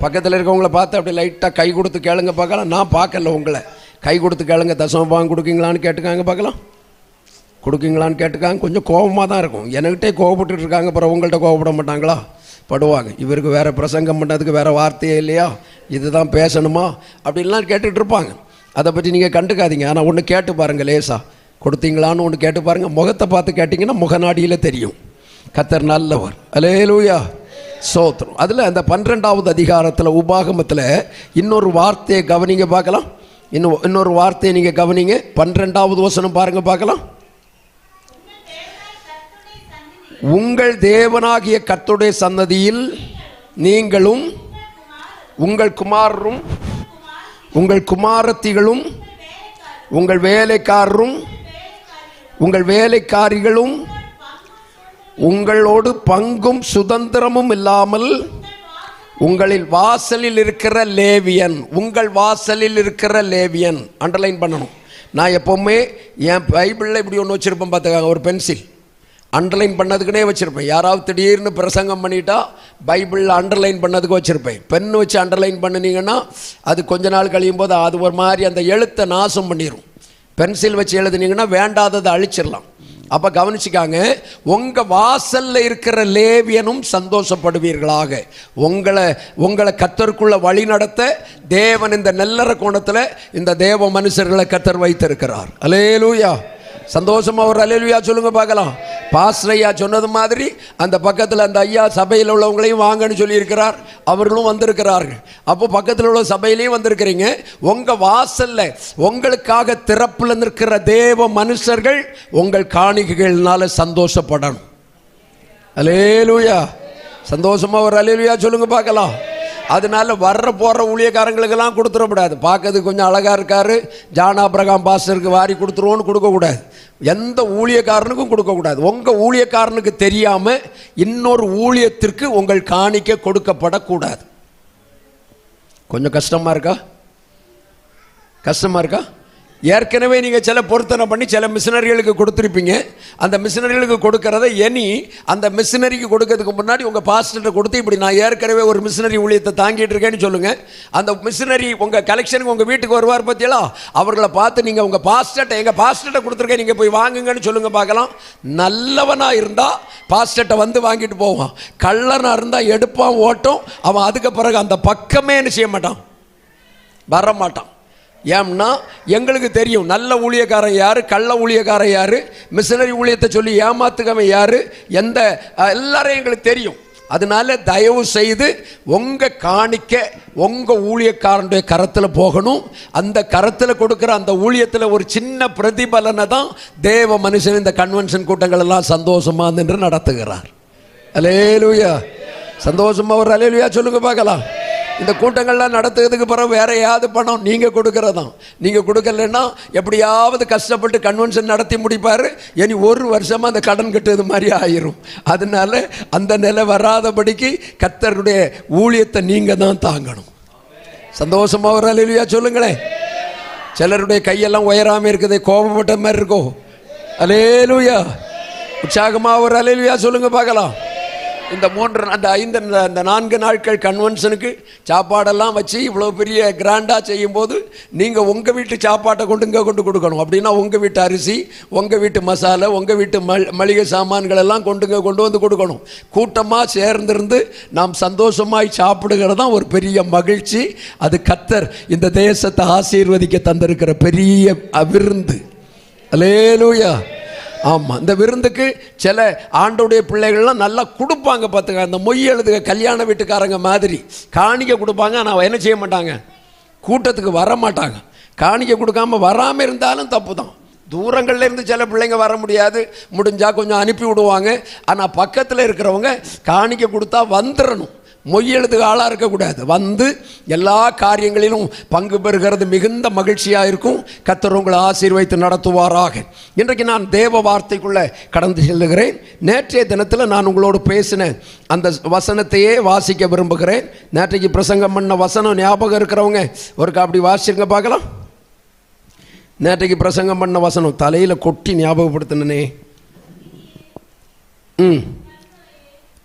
பக்கத்தில் இருக்கவங்களை பார்த்து அப்படி லைட்டாக கை கொடுத்து கேளுங்க பார்க்கலாம். நான் பார்க்கல, உங்களை கை கொடுத்து கேளுங்க. தசம பாகம் கொடுக்கீங்களான்னு கேட்டுக்காங்க பார்க்கலாம். கொடுக்கீங்களான்னு கேட்டுக்காங்க. கொஞ்சம் கோபமாக தான் இருக்கும். என்கிட்டே கோபப்பட்டு இருக்காங்க, அப்புறம் உங்கள்கிட்ட கோபப்பட மாட்டாங்களா? படுவாங்க. இவருக்கு வேற பிரசங்கம் பண்ணதுக்கு வேற வார்த்தையே இல்லையா, இதுதான் பேசணுமா அப்படின்லாம் கேட்டுட்டு இருப்பாங்க. அதை பற்றி நீங்கள் கண்டுக்காதீங்க. ஆனால் ஒன்று கேட்டு பாருங்கள், லேசா கொடுத்தீங்களான்னு ஒன்று கேட்டு பாருங்கள். முகத்தை பார்த்து கேட்டிங்கன்னா முகநாடியில் தெரியும். கர்த்தர் நல்லவர். அல்லேலூயா, சோத்திரம். அதில் அந்த 12வது அதிகாரத்தில் உபாகமத்தில் இன்னொரு வார்த்தையை கவனிங்க பார்க்கலாம். இன்னொரு வார்த்தையை நீங்கள் கவனிங்க. 12வது வசனம் பாருங்க பார்க்கலாம். உங்கள் தேவனாகிய கர்த்தருடைய சன்னதியில் நீங்களும் உங்கள் குமாரரும் உங்கள் குமாரத்திகளும் உங்கள் வேலைக்காரரும் உங்கள் வேலைக்காரிகளும் உங்களோடு பங்கும் சுதந்திரமும் இல்லாமல் உங்களில் வாசலில் இருக்கிற லேவியன், உங்கள் வாசலில் இருக்கிற லேவியன் அண்டர்லைன் பண்ணணும். நான் எப்போவுமே என் பைபிளில் இப்படி ஒன்று வச்சுருப்பேன் பார்த்துக்காங்க, ஒரு பென்சில் அண்டர்லைன் பண்ணதுக்குனே வச்சுருப்பேன். யாராவது திடீர்னு பிரசங்கம் பண்ணிட்டா பைபிளில் அண்டர்லைன் பண்ணதுக்கு வச்சுருப்பேன். பென் வச்சு அண்டர்லைன் பண்ணினீங்கன்னா அது கொஞ்ச நாள் கழியும் போது அது ஒரு மாதிரி அந்த எழுத்தை நாசம் பண்ணிடும். பென்சில் வச்சு எழுதுனீங்கன்னா வேண்டாததை அழிச்சிடலாம். அப்போ கவனிச்சுக்காங்க, உங்கள் வாசலில் இருக்கிற லேவியனும் சந்தோஷப்படுவீர்களாக. உங்களை கர்த்தருக்குள்ள வழி நடத்த தேவன் இந்த நெல்லற கோணத்தில் இந்த தேவ மனுஷர்களை கர்த்தர் வைத்திருக்கிறார். அல்லேலூயா. சந்தோஷமா ஒரு அல்லேலூயா சொல்லுங்க பார்க்கலாம். பாஸ்டர் ஐயா சொன்னது மாதிரி அந்த பக்கத்தில் அந்த ஐயா சபையில் உள்ளவங்களையும் வாங்கன்னு சொல்லியிருக்கிறார். அவர்களும் வந்திருக்கிறார்கள். அப்போ பக்கத்தில் உள்ள சபையிலையும் வந்திருக்கிறீங்க. உங்கள் வாசலில் உங்களுக்காக திறப்பில் நிற்கிற தேவ மனுஷர்கள் உங்கள் காணிக்கைகள்னால சந்தோஷப்படணும். அல்லேலூயா. சந்தோஷமா ஒரு அல்லேலூயா சொல்லுங்க பார்க்கலாம். அதனால வர்ற போகிற ஊழியக்காரங்களுக்கெல்லாம் கொடுத்துடக்கூடாது. பார்க்கறதுக்கு கொஞ்சம் அழகாக இருக்காரு, ஜான் ஆபிரகாம் பாஸ்டருக்கு வாரி கொடுத்துருவோன்னு கொடுக்கக்கூடாது. எந்த ஊழியக்காரனுக்கும் கொடுக்கக்கூடாது. உங்கள் ஊழியக்காரனுக்கு தெரியாமல் இன்னொரு ஊழியத்திற்கு உங்கள் காணிக்கை கொடுக்கப்படக்கூடாது. கொஞ்சம் கஷ்டமாக இருக்கா? கஷ்டமாக இருக்கா? ஏற்கனவே நீங்கள் சில பொருத்தனை பண்ணி சில மிஷினரிகளுக்கு கொடுத்துருப்பீங்க. அந்த மிஷினரிகளுக்கு கொடுக்கறத இனி அந்த மிஷினரிக்கு கொடுக்கறதுக்கு முன்னாடி உங்கள் பாஸ்டர்கிட்ட கொடுத்து, இப்படி நான் ஏற்கனவே ஒரு மிஷினரி ஊழியத்தை தாங்கிட்டு இருக்கேன்னு சொல்லுங்கள். அந்த மிஷினரி உங்கள் கலெக்ஷனுக்கு உங்கள் வீட்டுக்கு வருவார் பற்றியெல்லாம், அவர்களை பார்த்து நீங்கள் உங்கள் பாஸ்டர்கிட்ட எங்கள் பாஸ்டர்கிட்ட கொடுத்துருக்கேன், நீங்கள் போய் வாங்குங்கன்னு சொல்லுங்கள் பார்க்கலாம். நல்லவனாக இருந்தால் பாஸ்டர்கிட்ட வந்து வாங்கிட்டு போவான். கள்ளனாக இருந்தால் எடுப்பான், ஓட்டம். அவன் அதுக்கு பிறகு அந்த பக்கமே என்ன செய்ய மாட்டான், வரமாட்டான். ஏம்னா எங்களுக்கு தெரியும் நல்ல ஊழியக்காரன் யார், கள்ள ஊழியக்காரன் யார், மிஷனரி ஊழியத்தை சொல்லி ஏமாத்துக்கவன் யார், எந்த எல்லாரையும் எங்களுக்கு தெரியும். அதனால தயவு செய்து உங்கள் காணிக்க உங்கள் ஊழியக்காரனுடைய கரத்தில் போகணும். அந்த கரத்தில் கொடுக்குற அந்த ஊழியத்தில் ஒரு சின்ன பிரதிபலனை தான் தேவ மனுஷன் இந்த கன்வென்ஷன் கூட்டங்கள் எல்லாம் சந்தோஷமாக நின்று நடத்துகிறார். அல்லேலூயா. சந்தோஷமாக ஒரு அல்லேலூயா சொல்லுங்க பார்க்கலாம். இந்த கூட்டங்கள்லாம் நடத்துறதுக்கு பிறகு வேற ஏதாவது பணம் நீங்கள் கொடுக்கறதான். நீங்கள் கொடுக்கலன்னா எப்படியாவது கஷ்டப்பட்டு கன்வென்ஷன் நடத்தி முடிப்பார். இனி ஒரு வருஷமாக அந்த கடன் கட்டுறது மாதிரி ஆயிரும். அதனால அந்த நிலை வராதபடிக்கு கர்த்தருடைய ஊழியத்தை நீங்கள் தான் தாங்கணும். சந்தோஷமாக ஒரு அல்லேலூயா சொல்லுங்களேன். சிலருடைய கையெல்லாம் உயராமல் இருக்குது, கோபப்பட்ட மாதிரி இருக்கும். அல்லேலூயா. உற்சாகமாக ஒரு அல்லேலூயா சொல்லுங்க பார்க்கலாம். இந்த 4 நாட்கள் கன்வென்ஷனுக்கு சாப்பாடெல்லாம் வச்சு இவ்வளோ பெரிய கிராண்டாக செய்யும்போது நீங்கள் உங்கள் வீட்டு சாப்பாட்டை கொண்டு கொடுக்கணும். அப்படின்னா உங்கள் வீட்டு அரிசி, உங்கள் வீட்டு மசாலா, உங்கள் வீட்டு மளிகை சாமான்கள் எல்லாம் கொண்டு வந்து கொடுக்கணும். கூட்டமாக சேர்ந்திருந்து நாம் சந்தோஷமாய் சாப்பிடுகிறது தான் ஒரு பெரிய மகிழ்ச்சி. அது கர்த்தர் இந்த தேசத்தை ஆசீர்வதிக்க தந்திருக்கிற பெரிய விருந்து. அல்லேலூயா. ஆமாம். இந்த விருந்துக்கு சில ஆண்டோடைய பிள்ளைகள்லாம் நல்லா கொடுப்பாங்க பார்த்துக்க. அந்த மொய் எழுதுக கல்யாண வீட்டுக்காரங்க மாதிரி காணிக்கை கொடுப்பாங்க. ஆனால் என்ன செய்ய மாட்டாங்க, கூட்டத்துக்கு வர மாட்டாங்க. காணிக்கை கொடுக்காமல் வராமல் இருந்தாலும் தப்பு தான். தூரங்களில் இருந்து சில பிள்ளைங்க வர முடியாது, முடிஞ்சால் கொஞ்சம் அனுப்பி விடுவாங்க. ஆனால் பக்கத்தில் இருக்கிறவங்க காணிக்கை கொடுத்தா வந்துடணும். மொய் எழுதுக ஆளாக இருக்கக்கூடாது. வந்து எல்லா காரியங்களிலும் பங்கு பெறுகிறது மிகுந்த மகிழ்ச்சியாக இருக்கும். கர்த்தர் உங்களை ஆசீர்வதித்து நடத்துவாராக. இன்றைக்கு நான் தேவ வார்த்தைக்குள்ளே கடந்து செல்லுகிறேன். நேற்றைய தினத்தில் நான் உங்களோடு பேசின அந்த வசனத்தையே வாசிக்க விரும்புகிறேன். நேற்றைக்கு பிரசங்கம் பண்ண வசனம் ஞாபகம் இருக்கிறவங்க ஒருக்கா அப்படி வாசிச்சுங்க பார்க்கலாம். நேற்றைக்கு பிரசங்கம் பண்ண வசனம் தலையில் கொட்டி ஞாபகப்படுத்தினே.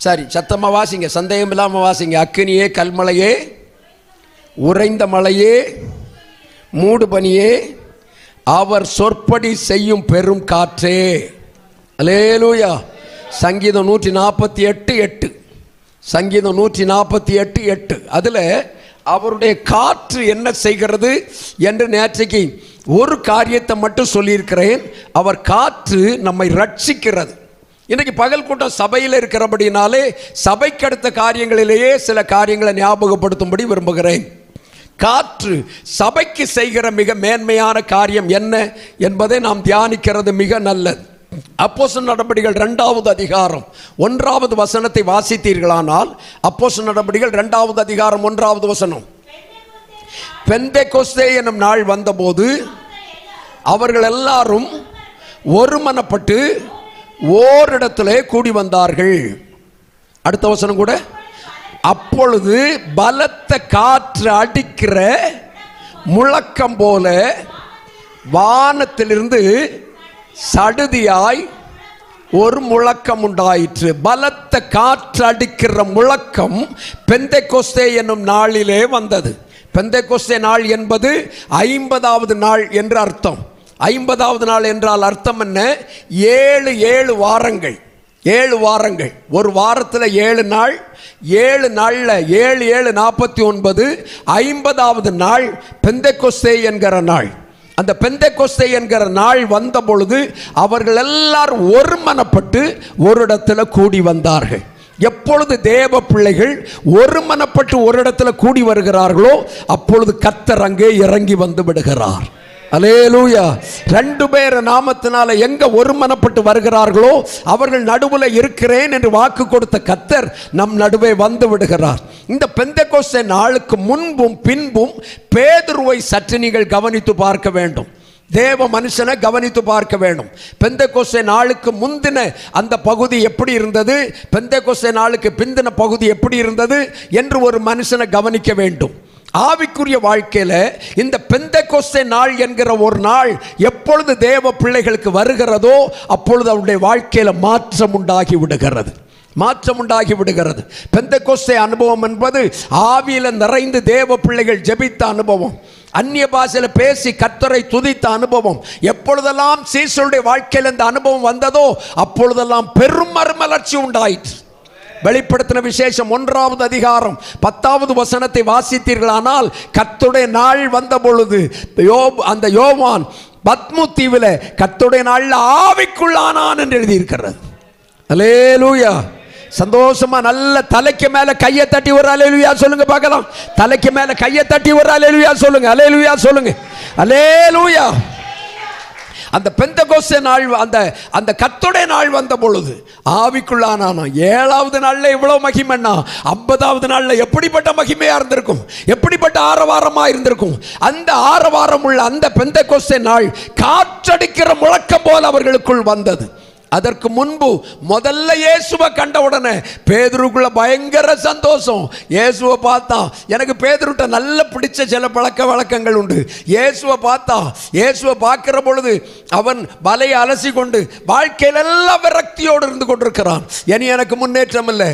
சரி, சத்தமாக வாசிங்க, சந்தேகம் இல்லாமல் வாசிங்க. அக்கினியே, கல்மலையே, உறைந்த மலையே, மூடு பனியே, அவர் சொற்படி செய்யும் பெரும் காற்றே. அல்லேலூயா. சங்கீதம் 148:8. சங்கீதம் 148:8. அதில் அவருடைய காற்று என்ன செய்கிறது என்று நேற்றைக்கு ஒரு காரியத்தை மட்டும் சொல்லியிருக்கிறேன். அவர் காற்று நம்மை ரட்சிக்கிறது. இன்றைக்கு பகல் கூட்டம் சபையில் இருக்கிறபடினாலே சபைக்கு அடுத்த காரியங்களிலேயே சில காரியங்களை ஞாபகப்படுத்தும்படி விரும்புகிறேன். காற்று சபைக்கு செய்கிற மிக மேன்மையான காரியம் என்ன என்பதை நாம் தியானிக்கிறது மிக நல்லது. அப்போஸ்தலர் நடபடிகள் 2வது அதிகாரம் 1வது வசனத்தை வாசித்தீர்களானால், அப்போஸ்தலர் நடபடிகள் 2வது அதிகாரம் 1வது வசனம். பெந்தெகோஸ்தே என்னும் நாள் வந்தபோது அவர்கள் எல்லாரும் ஒருமனப்பட்டு ஓரிடத்திலே கூடி வந்தார்கள். அடுத்த வசனம் கூட, அப்பொழுது பலத்த காற்று அடிக்கிற முழக்கம் போல வானத்திலிருந்து சடுதியாய் ஒரு முழக்கம் உண்டாயிற்று. பலத்த காற்று அடிக்கிற முழக்கம் பெந்தெகொஸ்தே என்னும் நாளிலே வந்தது. பெந்தெகொஸ்தே நாள் என்பது 50வது நாள் என்று அர்த்தம். 50வது நாள் என்றால் அர்த்தம் என்ன? 7 வாரங்கள். 7 வாரங்கள். ஒரு வாரத்தில் 7 நாள். 7 நாளில் 7 7 49. 50வது நாள் பெந்தெகொஸ்தே என்கிற நாள். அந்த பெந்தெகொஸ்தே என்கிற நாள் வந்த பொழுது அவர்கள் எல்லாரும் ஒருமனப்பட்டு ஒரு இடத்துல கூடி வந்தார்கள். எப்பொழுது தேவ பிள்ளைகள் ஒருமனப்பட்டு ஒரு இடத்துல கூடி வருகிறார்களோ அப்பொழுது கர்த்தர் அங்கே இறங்கி வந்து விடுகிறார். அல்லேலூயா. 2 பேர் நாமத்தினால எங்க ஒருமனப்பட்டு வருகிறார்களோ அவர்கள் நடுவில் இருக்கிறேன் என்று வாக்கு கொடுத்த கர்த்தர் நம் நடுவே வந்து விடுகிறார். இந்த பெந்தெகொஸ்தே நாளுக்கு முன்பும் பின்பும் பேதுருவை சற்று நீங்கள் கவனித்து பார்க்க வேண்டும். தேவ மனுஷனை கவனித்து பார்க்க வேண்டும். பெந்தெகொஸ்தே நாளுக்கு முந்தின அந்த பகுதி எப்படி இருந்தது, பெந்தெகொஸ்தே நாளுக்கு பிந்தின பகுதி எப்படி இருந்தது என்று ஒரு மனுஷனை கவனிக்க வேண்டும். ஆவிக்குரிய வாழ்க்கையில இந்த பெந்தெகொஸ்தே நாள் என்கிற ஒரு நாள் எப்பொழுது தேவ பிள்ளைகளுக்கு வருகிறதோ அப்பொழுது அவருடைய வாழ்க்கையில மாற்றம் உண்டாகி விடுகிறது. மாற்றம் உண்டாகி விடுகிறது. பெந்தெகொஸ்தே அனுபவம் என்பது ஆவியில நிறைந்து தேவ பிள்ளைகள் ஜெபித்த அனுபவம், அந்நிய பாஷையில பேசி கர்த்தரை துதித்த அனுபவம். எப்பொழுதெல்லாம் சீசருடைய வாழ்க்கையில் இந்த அனுபவம் வந்ததோ அப்பொழுதெல்லாம் பெரும் மறுமலர்ச்சி உண்டாயிற்று. வெளிப்படுத்தின விசேஷம் 1வது அதிகாரம் 10வது வசனத்தை வாசித்தீர்களானால் கர்த்தருடைய நாள் வந்த பொழுது அந்த யோவான் பத்மு தீவில கர்த்தருடைய நாளில் ஆவிக்குள்ளானான் என்று எழுதியிருக்கிறது. அல்லேலூயா. சந்தோஷமா நல்ல தலைக்கு மேல கையை தட்டி ஒரு அல்லேலூயா சொல்லுங்க பார்க்கலாம். தலைக்கு மேல கையை தட்டி ஒரு அல்லேலூயா சொல்லுங்க. அல்லேலூயா சொல்லுங்க. அல்லேலூயா. அந்த பெந்தெகொஸ்தே நாள் அந்த கர்த்தருடைய நாள் வந்த பொழுது ஆவிக்குள்ளானானா. 7வது நாள்ல இவ்வளவு மகிமைன்னா 50வது நாள்ல எப்படிப்பட்ட மகிமையா இருந்திருக்கும், எப்படிப்பட்ட ஆரவாரமா இருந்திருக்கும். அந்த ஆரவாரம் உள்ள அந்த பெந்தெகொஸ்தே நாள் காற்றடிக்கிற முழக்கம் போல அவர்களுக்குள் வந்தது. அதற்கு முன்பு முதல்ல இயேசுவை கண்ட உடனே பேதுருக்குள்ள பயங்கர சந்தோஷம். இயேசுவை பார்த்தா எனக்கு பேதுருட்ட நல்ல பிடிச்ச சில பழக்க வழக்கங்கள் உண்டு. இயேசுவை பார்த்தா இயேசுவை பார்க்கிற பொழுது அவன் வலையை அலசி கொண்டு வாழ்க்கையில் எல்லாம் விரக்தியோடு இருந்து கொண்டிருக்கிறான். இனி எனக்கு முன்னேற்றம் இல்லை,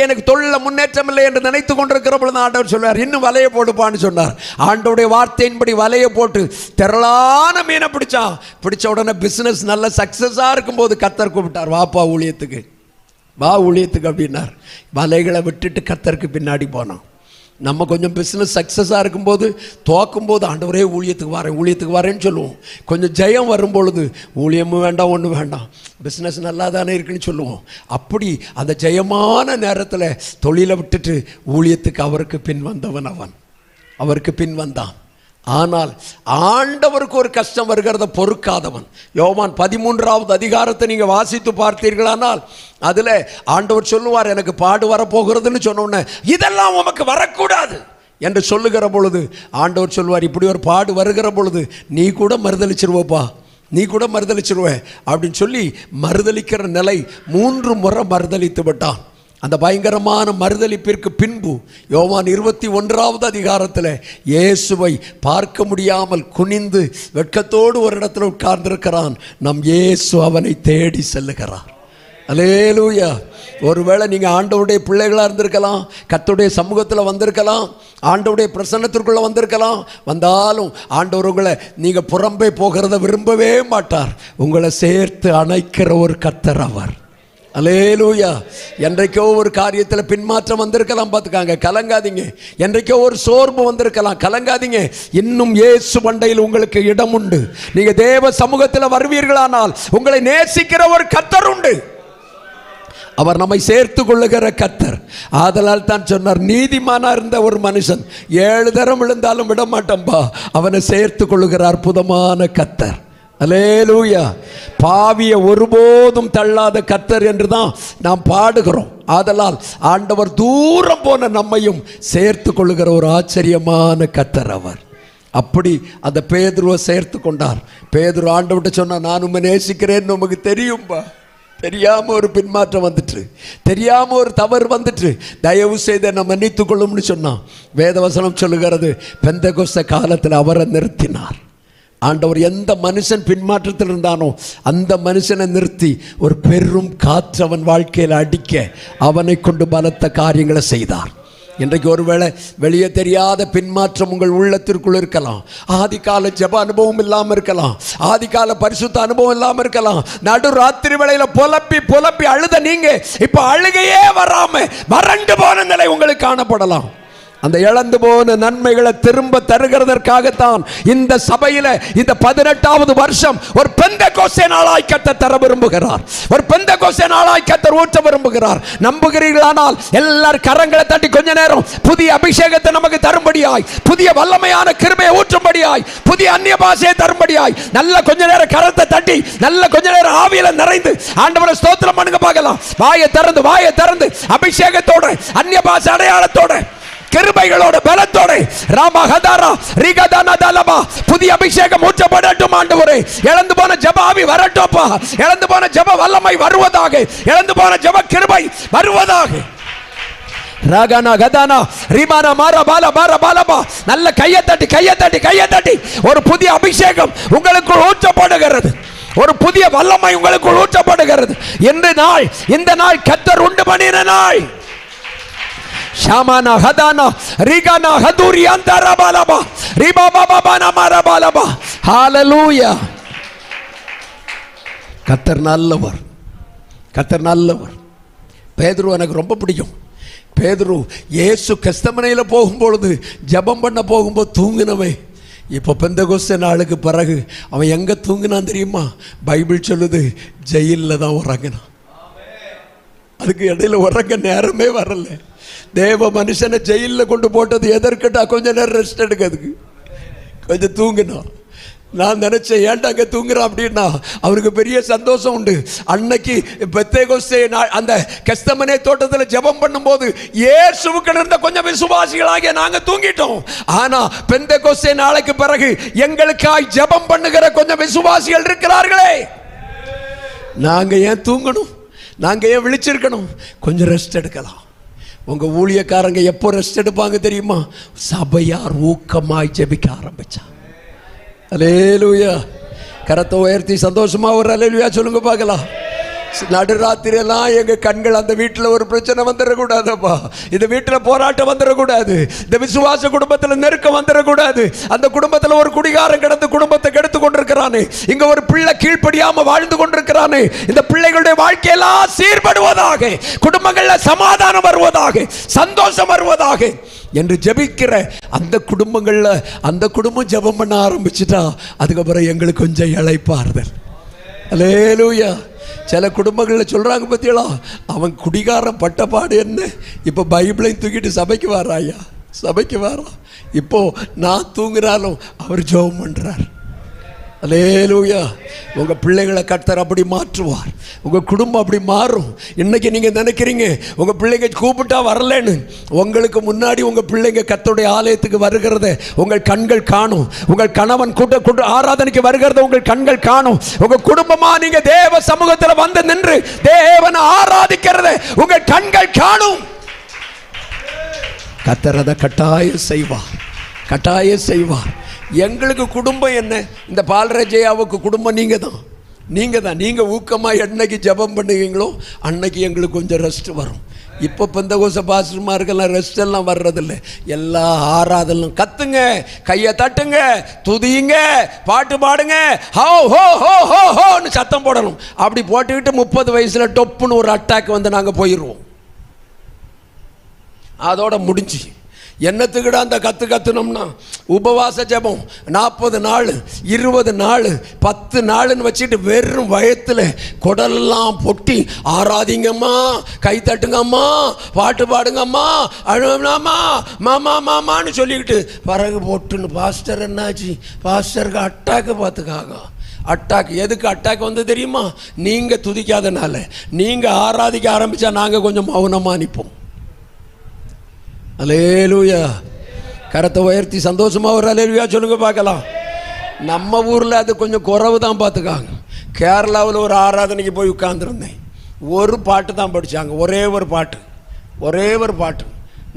எனக்கு தொழில முன்னேற்றம் இல்லை என்று நினைத்து கொண்டிருக்கிற பொழுது ஆண்டவர் சொல்வார் இன்னும் வலையை போடுப்பான்னு சொன்னார். ஆண்டவருடைய வார்த்தையின்படி வலையை போட்டு திரளான மீனை பிடிச்சான். பிடிச்ச உடனே பிசினஸ் நல்ல சக்சஸா இருக்கும் போது கர்த்தர் கூப்பிட்டார், வாப்பா ஊழியத்துக்கு, வா ஊழியத்துக்கு அப்படின்னார். வலைகளை விட்டுட்டு கர்த்தருக்கு பின்னாடி போனோம். நம்ம கொஞ்சம் பிஸ்னஸ் சக்ஸஸாக இருக்கும்போது தோக்கும்போது ஆண்டவரே ஊழியத்துக்கு வரேன்னு சொல்லுவோம். கொஞ்சம் ஜெயம் வரும்பொழுது ஊழியமும் வேண்டாம் ஒன்றும் வேண்டாம், பிஸ்னஸ் நல்லா தானே இருக்குன்னு சொல்லுவோம். அப்படி அந்த ஜெயமான நேரத்தில் தொழிலை விட்டுட்டு ஊழியத்துக்கு அவருக்கு பின் வந்தான். ஆனால் ஆண்டவருக்கு ஒரு கஷ்டம் வருகிறத பொறுக்காதவன். யோவான் 13வது அதிகாரத்தை நீங்கள் வாசித்து பார்த்தீர்களானால் அதில் ஆண்டவர் சொல்லுவார் எனக்கு பாடு வரப்போகிறதுன்னு சொன்னோன்னே இதெல்லாம் உமக்கு வரக்கூடாது என்று சொல்லுகிற பொழுது ஆண்டவர் சொல்லுவார் இப்படி ஒரு பாடு வருகிற பொழுது நீ கூட மறுதளிச்சிருவப்பா, நீ கூட மறுதளிச்சிருவ அப்படின்னு சொல்லி மறுதளிக்கிற நிலை 3 முறை மறுதளித்து விட்டான். அந்த பயங்கரமான மறுதலிப்பிற்கு பின்பு யோவான் 21வது அதிகாரத்தில் இயேசுவை பார்க்க முடியாமல் குனிந்து வெட்கத்தோடு ஒரு இடத்துல உட்கார்ந்திருக்கிறான். நம் இயேசு அவனை தேடி செல்லுகிறார். அல்லேலூயா. ஒருவேளை நீங்கள் ஆண்டவருடைய பிள்ளைகளாக இருந்திருக்கலாம், கர்த்தருடைய சமூகத்தில் வந்திருக்கலாம், ஆண்டவருடைய பிரசன்னத்திற்குள்ளே வந்திருக்கலாம். வந்தாலும் ஆண்டவர் உங்களை நீங்கள் புறம்பே போகிறத விரும்பவே மாட்டார். உங்களை சேர்த்து அணைக்கிற ஒரு கர்த்தர் அவர். அல்லேலூயா. என்றைக்கோ ஒரு காரியத்தில் பின்மாற்றம் வந்திருக்கலாம், பார்த்துக்காங்க, கலங்காதீங்க. என்றைக்கோ ஒரு சோர்வு வந்திருக்கலாம், கலங்காதீங்க. இன்னும் இயேசு மண்டையில் உங்களுக்கு இடம் உண்டு. நீங்க தேவ சமூகத்தில் வருவீர்களானால் உங்களை நேசிக்கிற ஒரு கர்த்தர் உண்டு. அவர் நம்மை சேர்த்து கொள்ளுகிற கர்த்தர். ஆதலால் தான் சொன்னார் நீதிமானா இருந்த ஒரு மனுஷன் 7 தரம் விழுந்தாலும் விட மாட்டோம்பா, அவனை சேர்த்து கொள்ளுகிற அற்புதமான கர்த்தர். அல்லேலூயா. பாவிய ஒருபோதும் தள்ளாத கர்த்தர் என்று தான் நாம் பாடுகிறோம். ஆதலால் ஆண்டவர் தூரம் போன நம்மையும் சேர்த்து கொள்ளுகிற ஒரு ஆச்சரியமான கர்த்தர் அவர். அப்படி அந்த பேதுருவை சேர்த்து கொண்டார். பேதுரு ஆண்டவர்கிட்ட சொன்னா நான் உம்மை நேசிக்கிறேன்னு உமக்கு தெரியும்பா, தெரியாம ஒரு பின்மாற்றம் வந்துட்டு, தெரியாம ஒரு தவறு வந்துட்டு, தயவு செய்து என்னை மன்னித்துக் கொள்ளும்னு சொன்னான். வேதவசனம் சொல்லுகிறது, பெந்தெகோஸ்தே காலத்தில் அவரை நிறுத்தினார் ஆண்டவர். எந்த மனுஷன் பின்மாற்றத்தில் இருந்தானோ அந்த மனுஷனை நிறுத்தி ஒரு பெரும் காற்று அவன் வாழ்க்கையில் அடிக்க அவனை கொண்டு பலத்த காரியங்களை செய்தார். இன்றைக்கு ஒருவேளை வெளியே தெரியாத பின்மாற்றம் உங்கள் உள்ளத்திற்குள் இருக்கலாம். ஆதிகால ஜெப அனுபவம் இல்லாமல் இருக்கலாம், ஆதிகால பரிசுத்த அனுபவம் இல்லாமல் இருக்கலாம். நடு ராத்திரி வேளையில புலப்பி அழுத நீங்க இப்ப அழுகையே வராம வறண்டு போன நிலை உங்களுக்கு காணப்படலாம். அந்த இழந்து போன நன்மைகளை திரும்ப தருகிறதற்காகத்தான் இந்த சபையில இந்த 18வது வருஷம் ஒரு பெந்தெகோஸ்தே நாளாய் கர்த்தர் தர விரும்புகிறார். ஒரு பெந்தெகோஸ்தே நாளாய் கர்த்தர் ஊற்ற விரும்புகிறார். நம்புகிறீர்களானால் எல்லாரும் கரங்களை தட்டி கொஞ்ச நேரம் புதிய அபிஷேகத்தை நமக்கு தரும்படியாய், புதிய வல்லமையான கிருபையை ஊற்றும்படியாய், புதிய அந்நிய பாஷையை தரும்படியாய் நல்ல கொஞ்ச நேரம் கரத்தை தட்டி நல்ல கொஞ்ச நேரம் ஆவியில நிறைந்து ஆண்டவரை ஸ்தோத்திரம் பண்ணுங்க பார்க்கலாம். வாயை திறந்து அபிஷேகத்தோட, அந்நிய பாஷை அடையாளத்தோட, கிருபைகளோட, பலத்தோட, ராமஹதாரா ரிகதானா தலபா புதிய அபிஷேகம் ஊற்றப்படட்டும் ஆண்டவரே. இழந்து போன ஜெப ஆவி வரட்டும்ப்பா. இழந்து போன ஜெப வல்லமை வருவதாக, இழந்து போன ஜெப கிருபை வருவதாக. ராகனா கதானா ரிமானா மாரா பாலா பாரா பாலபா நல்ல கையை தட்டி ஒரு புதிய அபிஷேகம் உங்களுக்குள் ஊற்றப்படுகிறது. ஒரு புதிய வல்லமை உங்களுக்குள் ஊற்றப்படுகிறது. இந்த நாள் கர்த்தர் உண்டு பண்ணின நாள். ஷாமானா ஹதானா ரிகானா ஹதுரியாந்தா ரபாலபா ரிபாபாபானா மரபாலபா. ஹalleluya. கர்த்தர் நல்லவர், கர்த்தர் நல்லவர். பேதுரு எனக்கு ரொம்ப பிடிக்கும். பேதுரு இயேசு கெத்செமனேயில போகும்பொழுது ஜெபம் பண்ண போகும்போது தூங்கினவே. இப்போ பெந்தெகோஸ்தே நாளுக்கு பிறகு அவன் எங்க தூங்கினான் தெரியுமா? பைபிள் சொல்லுது ஜெயிலில் தான் உறங்கினான். அதுக்கு இடையில உறங்க நேரமே வரல. தேவ மனுஷனை ஜெயிலில் கொண்டு போட்டது எதற்கிட்டா? கொஞ்ச நேரம் ரெஸ்ட் எடுக்கிறதுக்கு, கொஞ்சம் தூங்கினான். நான் நினைச்சேன் ஏன்டா அங்கே தூங்குறான் அப்படின்னா அவருக்கு பெரிய சந்தோஷம் உண்டு. அன்னைக்கு பெந்தெகோஸ்தே அந்த கெத்செமனே தோட்டத்தில் ஜெபம் பண்ணும்போது இயேசுவுக்கு இருந்த கொஞ்சம் விசுவாசிகளாகிய நாங்கள் தூங்கிட்டோம். ஆனா பெந்தெகோஸ்தே நாளைக்கு பிறகு எங்களுக்காய் ஜெபம் பண்ணுகிற கொஞ்சம் விசுவாசிகள் இருக்கிறார்களே. நாங்க ஏன் தூங்கணும்? நாங்க ஏன் விழிச்சிருக்கணும்? கொஞ்சம் ரெஸ்ட் எடுக்கலாம். உங்க ஊழியக்காரங்க எப்போ ரெஸ்ட் எடுப்பாங்க தெரியுமா? சபையார் ஊக்கமாய் ஜெபிக்க ஆரம்பிச்சா. அல்லேலூயா. கரத்தை உயர்த்தி சந்தோஷமா ஒரு அல்லேலூயா சொல்லுங்க பார்க்கலாம். நடுராத்திரியெல்லாம் எங்க கண்கள் அந்த வீட்டில் ஒரு பிரச்சனை வந்துடக்கூடாதுப்பா, இந்த வீட்டில் போராட்டம் வந்துடக்கூடாது, இந்த விசுவாச குடும்பத்தில் நெருக்கம் வந்துடக்கூடாது, அந்த குடும்பத்தில் ஒரு குடிகாரன் கிடந்து குடும்பத்தை கெடுத்து கொண்டிருக்கிறானே, இங்க ஒரு பிள்ளை கீழ்ப்படியாம வாழ்ந்து கொண்டிருக்கிறானே, இந்த பிள்ளைகளுடைய வாழ்க்கையெல்லாம் சீர்படுவதாக, குடும்பங்கள்ல சமாதானம் வருவதாக, சந்தோஷம் வருவதாக என்று ஜெபிக்கிற அந்த குடும்பங்கள்ல அந்த குடும்பம் ஜெபம் பண்ண ஆரம்பிச்சுட்டா அதுக்கப்புறம் எங்களுக்கு கொஞ்சம் இளைப்பாறுதல். அல்லேலூயா. சில குடும்பங்களில் சொல்கிறாங்க பற்றியலா, அவன் குடிகாரம் பட்டப்பாடு என்ன, இப்போ பைபிளையும் தூக்கிட்டு சபைக்கு வாராயா, சபைக்கு வாரா. இப்போ நான் தூங்குறாலும் அவர் ஜெபம் பண்ணுறார். அல்லேலூயா. உங்கள் பிள்ளைகளை கர்த்தர் அப்படி மாற்றுவார், உங்கள் குடும்பம் அப்படி மாறும். இன்னைக்கு நீங்கள் நினைக்கிறீங்க உங்கள் பிள்ளைங்க கூப்பிட்டா வரலன்னு, உங்களுக்கு முன்னாடி உங்கள் பிள்ளைங்க கர்த்தருடைய ஆலயத்துக்கு வருகிறத உங்கள் கண்கள் காணும். உங்கள் கணவன் கூட்ட ஆராதனைக்கு வருகிறத உங்கள் கண்கள் காணும். உங்கள் குடும்பமா நீங்கள் தேவ சமூகத்தில் வந்து நின்று தேவனை ஆராதிக்கிறத உங்கள் கண்கள் காணும். கர்த்தர் அதை கட்டாயம் செய்வார், கட்டாயம் செய்வார். எங்களுக்கு குடும்பம் என்ன? இந்த பால்ராஜையாவுக்கு குடும்பம் நீங்கள் தான். நீங்கள் ஊக்கமாக என்னைக்கு ஜெபம் பண்ணுவீங்களோ அன்னைக்கு எங்களுக்கு கொஞ்சம் ரெஸ்ட் வரும். இப்போ பெந்தெகோஸ்தே பாஸ்டர்மாருக்கெல்லாம் ரெஸ்ட் எல்லாம் வர்றதில்லை. எல்லா ஆராதனையும் கத்துங்க, கையை தட்டுங்க, துதியுங்க, பாட்டு பாடுங்க, ஹோ ஹோ ஹோ ஹோ ஹோன்னு சத்தம் போடணும். அப்படி போட்டுக்கிட்டு 30 வயசில் டொப்புன்னு ஒரு அட்டாக் வந்து நாங்கள் போயிடுவோம். அதோட முடிஞ்சு என்னத்துக்கிட அந்த கத்துனோம்னா உபவாச ஜெபம் 40 நாள் 20 நாள் 10 நாள்னு வச்சுட்டு வெறும் வயத்தில் குடலெல்லாம் பொட்டி ஆராதிங்கம்மா, கை தட்டுங்கம்மா, பாட்டு பாடுங்கம்மா, அழுமாமா, மாமா மாமான்னு சொல்லிக்கிட்டு பிறகு போட்டுன்னு பாஸ்டர் என்னாச்சு, பாஸ்டருக்கு அட்டாக்கு பார்த்துக்காக. அட்டாக் எதுக்கு அட்டாக் வந்து தெரியுமா? நீங்கள் துதிக்காதனால. நீங்கள் ஆராதிக்க ஆரம்பித்தா நாங்கள் கொஞ்சம் மௌனமாக நிற்போம். அல்லேலூயா. கரத்தை உயர்த்தி சந்தோஷமா ஒரு அல்லேலூயா சொல்லுங்க பார்க்கலாம். நம்ம ஊரில் அது கொஞ்சம் குறைவு தான் பார்த்துக்காங்க. கேரளாவில் ஒரு ஆராதனைக்கு போய் உட்கார்ந்துருந்தேன். ஒரு பாட்டு தான் படித்தாங்க, ஒரே ஒரு பாட்டு.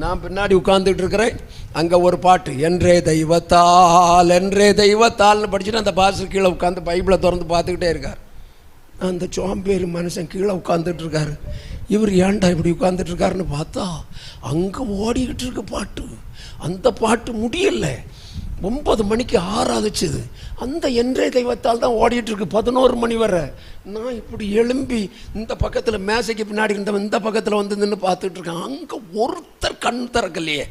நான் பின்னாடி உட்கார்ந்துட்டு இருக்கிறேன், அங்கே ஒரு பாட்டு, என்றே தெய்வத்தால்னு படிச்சுட்டு அந்த பாஸ்டர் கீழே உட்காந்து பைபிளை திறந்து பார்த்துக்கிட்டே இருக்கார். அந்த சோம்பேறி மனுஷன் கீழே உட்காந்துட்டு இருக்காரு. இவர் ஏன்டா இப்படி உட்காந்துட்டு இருக்காருன்னு பார்த்தா அங்கே ஓடிக்கிட்டு இருக்க பாட்டு. அந்த பாட்டு முடியலை, 9 மணிக்கு ஆராதிச்சுது. அந்த என்றே தெய்வத்தால் தான் ஓடிட்டு இருக்கு 11 மணி வரை. நான் இப்படி எழும்பி இந்த பக்கத்தில் மேசைக்கு பின்னாடி இருந்தவன் இந்த பக்கத்தில் வந்து நின்று பார்த்துட்டு இருக்கேன். அங்கே ஒருத்தர் கண் திறக்கலையே,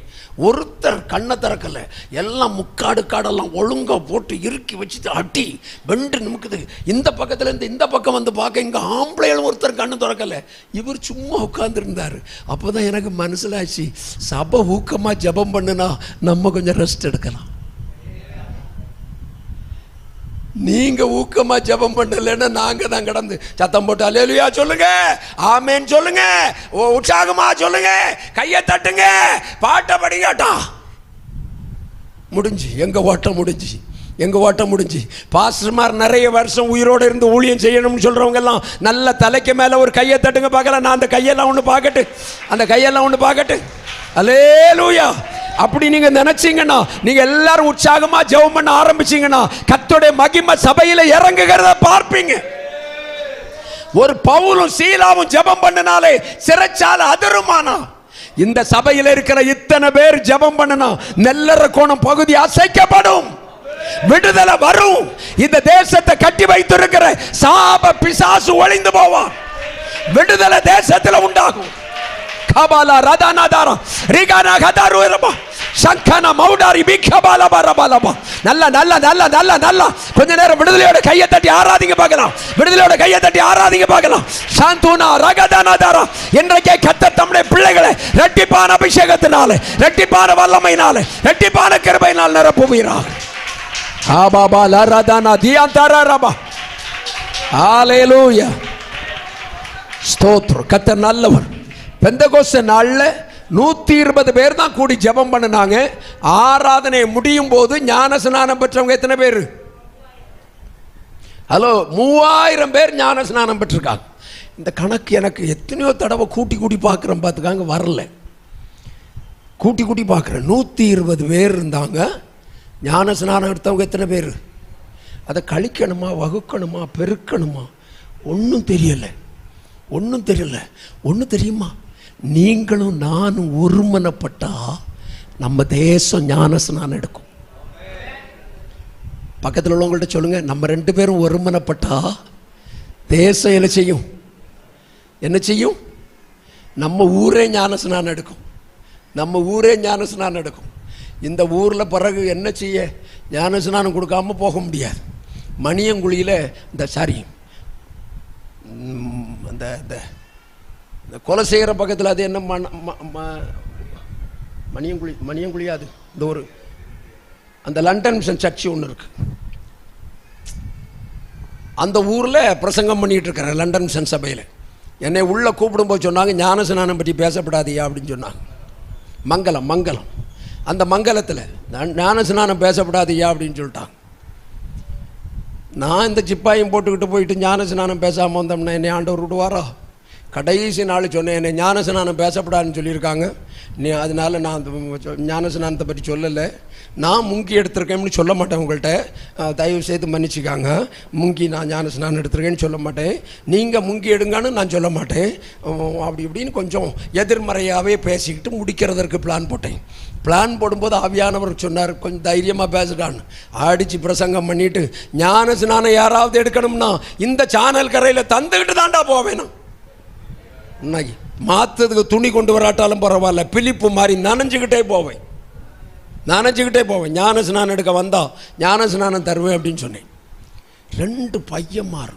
ஒருத்தர் கண்ணை திறக்கலை. எல்லாம் முக்காடு காடெல்லாம் ஒழுங்காக போட்டு இறுக்கி வச்சுட்டு அடி வெண்டு நிமுக்குது. இந்த பக்கத்தில் இருந்து இந்த பக்கம் வந்து பார்க்க இங்கே ஆம்பளைகளும் ஒருத்தர் கண்ணு திறக்கலை. இவர் சும்மா உட்காந்துருந்தார். அப்போ தான் எனக்கு மனசிலாச்சு, சபை ஊக்கமாக ஜபம் பண்ணுனா நம்ம கொஞ்சம் ரெஸ்ட் எடுக்கலாம். நீங்க ஊக்கமா ஜெபம் பண்ணலன்னா நாங்க தான் கடந்து சத்தம் போட்டு அல்லேலூயா சொல்லுங்க, ஆமென் சொல்லுங்க, உற்சாகமா சொல்லுங்க, கையை தட்டுங்க, பாட்டை படிக்கட்டா முடிஞ்சு. எங்க ஓட்டம் முடிஞ்சு. பாஸ்டர்மார் நிறைய வருஷம் உயிரோடு இருந்து ஊழியம் செய்யணும்னு சொல்றவங்க எல்லாம் நல்ல தலைக்கு மேல ஒரு கையை தட்டுங்க பார்க்கலாம். நான் அந்த கையெல்லாம் ஒன்று பார்க்கட்டு. அல்லேலூயா. அப்படி நீங்க நினைச்சீங்கன்னா, நீங்க எல்லாரும் உற்சாகமா ஜெபம் பண்ண ஆரம்பிச்சீங்கன்னா கர்த்தருடைய மகிமை சபையில இறங்குகிறத பார்ப்பீங்க. ஒரு பவுலும் சீலாவும் ஜெபம் பண்ணினாலே சிறைச்சாலை அதிருமானா, இந்த சபையில இருக்கிற இத்தனை பேர் ஜெபம் பண்ணினா நெல்லரக்கோணம் பகுதி அசைக்கப்படும், விடுதலை வரும். இந்த தேசத்தை கட்டி வைத்திருக்கிற சாப பிசாசு ஒளிந்து போவான், விடுதலை தேசத்தில் உண்டாகும். கபாலா ரதானாதாரா ரிகானா கதாருரபா சங்கனா மௌடாரி பிகபாலா ரபாலபா. நல்ல கொஞ்ச நேரம் விடுதலையோட கையை தட்டி ஆராதிங்க பார்க்கலாம். சாந்தூனா ரகதானாதாரா. இன்றைக்கே கர்த்தர் தம்முடைய பிள்ளைகளை இரட்டிப்பான அபிஷேகத்தினாலே, இரட்டிப்பான வல்லமையினாலே, இரட்டிப்பான கிருபையினால் நிரப்புவீராக. ஆபாபா லரதானா தியாந்தாரா ரபா. ஹalleluya. ஸ்தோத்திரம். கர்த்தர் நல்லவர். பெந்தகோஸ்தே நாளில் 120 பேர் தான் கூடி ஜெபம் பண்ணினாங்க. ஆராதனை முடியும் போது ஞானஸ்நானம் பெற்றவங்க எத்தனை பேர்? ஹலோ, 3000 பேர் ஞானஸ்நானம் பெற்றிருக்காங்க. இந்த கணக்கு எனக்கு எத்தனையோ தடவை கூட்டி பார்க்குறேன், பார்த்துக்காங்க வரல. கூட்டி பார்க்குறேன். 120 பேர் இருந்தாங்க. ஞானஸ்நானம் எடுத்தவங்க எத்தனை பேர்? அதை கழிக்கணுமா, வகுக்கணுமா, பெருக்கணுமா, ஒன்றும் தெரியலை. ஒன்று தெரியுமா? நீங்களும் நானும் ஒருமனப்பட்டா நம்ம தேசம் ஞானஸ்நானம் எடுக்கும். பக்கத்தில் உள்ளவங்கள்ட்ட சொல்லுங்க, நம்ம 2 பேரும் ஒருமனப்பட்டா தேசம் என்ன செய்யும்? நம்ம ஊரே ஞானஸ்நானம் எடுக்கும். இந்த ஊரில் பிறகு என்ன செய்ய? ஞானஸ்நானம் கொடுக்காம போக முடியாது. மணியங்குழியில் அந்த கொலை செய்கிற பக்கத்தில் அது என்ன மணியங்குழியாது, இந்த ஒரு அந்த லண்டன் மிஷன் சர்ச்சு ஒன்று இருக்கு. அந்த ஊரில் பிரசங்கம் பண்ணிட்டு இருக்கிறேன் லண்டன் மிஷன் சபையில். என்னை உள்ளே கூப்பிடும்போது சொன்னாங்க, ஞானஸ்நானம் பற்றி பேசப்படாதியா அப்படின்னு சொன்னாங்க. மங்கலம் அந்த மங்கலத்தில் ஞானஸ்நானம் பேசப்படாதியா அப்படின்னு சொல்லிட்டாங்க. நான் இந்த சிப்பாயும் போட்டுக்கிட்டு போயிட்டு ஞானஸ்நானம் பேசாமல் வந்தோம்னா என்னை ஆண்டவர் விடுவாரா? கடைசி நாள் சொன்னேன், என்னை ஞானஸ்நானம் பேசப்படாதுன்னு சொல்லியிருக்காங்க. அதனால நான் ஞானஸ்நானத்தை பற்றி சொல்லலை. நான் முங்கி எடுத்திருக்கேன்னு சொல்ல மாட்டேன். உங்கள்கிட்ட தயவு செய்து மன்னிச்சிக்காங்க. நான் ஞானஸ்நானம் எடுத்திருக்கேன்னு சொல்ல மாட்டேன். நீங்கள் முங்கி எடுங்கன்னு நான் சொல்ல மாட்டேன். அப்படி இப்படின்னு கொஞ்சம் எதிர்மறையாகவே பேசிக்கிட்டு முடிக்கிறதற்கு பிளான் போடும்போது ஆவியானவர் சொன்னார், கொஞ்சம் தைரியமாக பேசுடான்னு. அடித்து பிரசங்கம் பண்ணிவிட்டு, ஞானஸ்நானம் யாராவது எடுக்கணும்னா இந்த சானல் கரையில் தந்துக்கிட்டு தாண்டா போவேணும். இன்னைக்கு மாற்றதுக்கு துணி கொண்டு வராட்டாலும் பரவாயில்ல, பிலிப்பு மாதிரி நனைஞ்சுக்கிட்டே போவேன். ஞானஸ்நானம் எடுக்க வந்தா ஞானஸ்நானம் தருவேன் அப்படின்னு சொன்னேன். 2 பையன்மார்,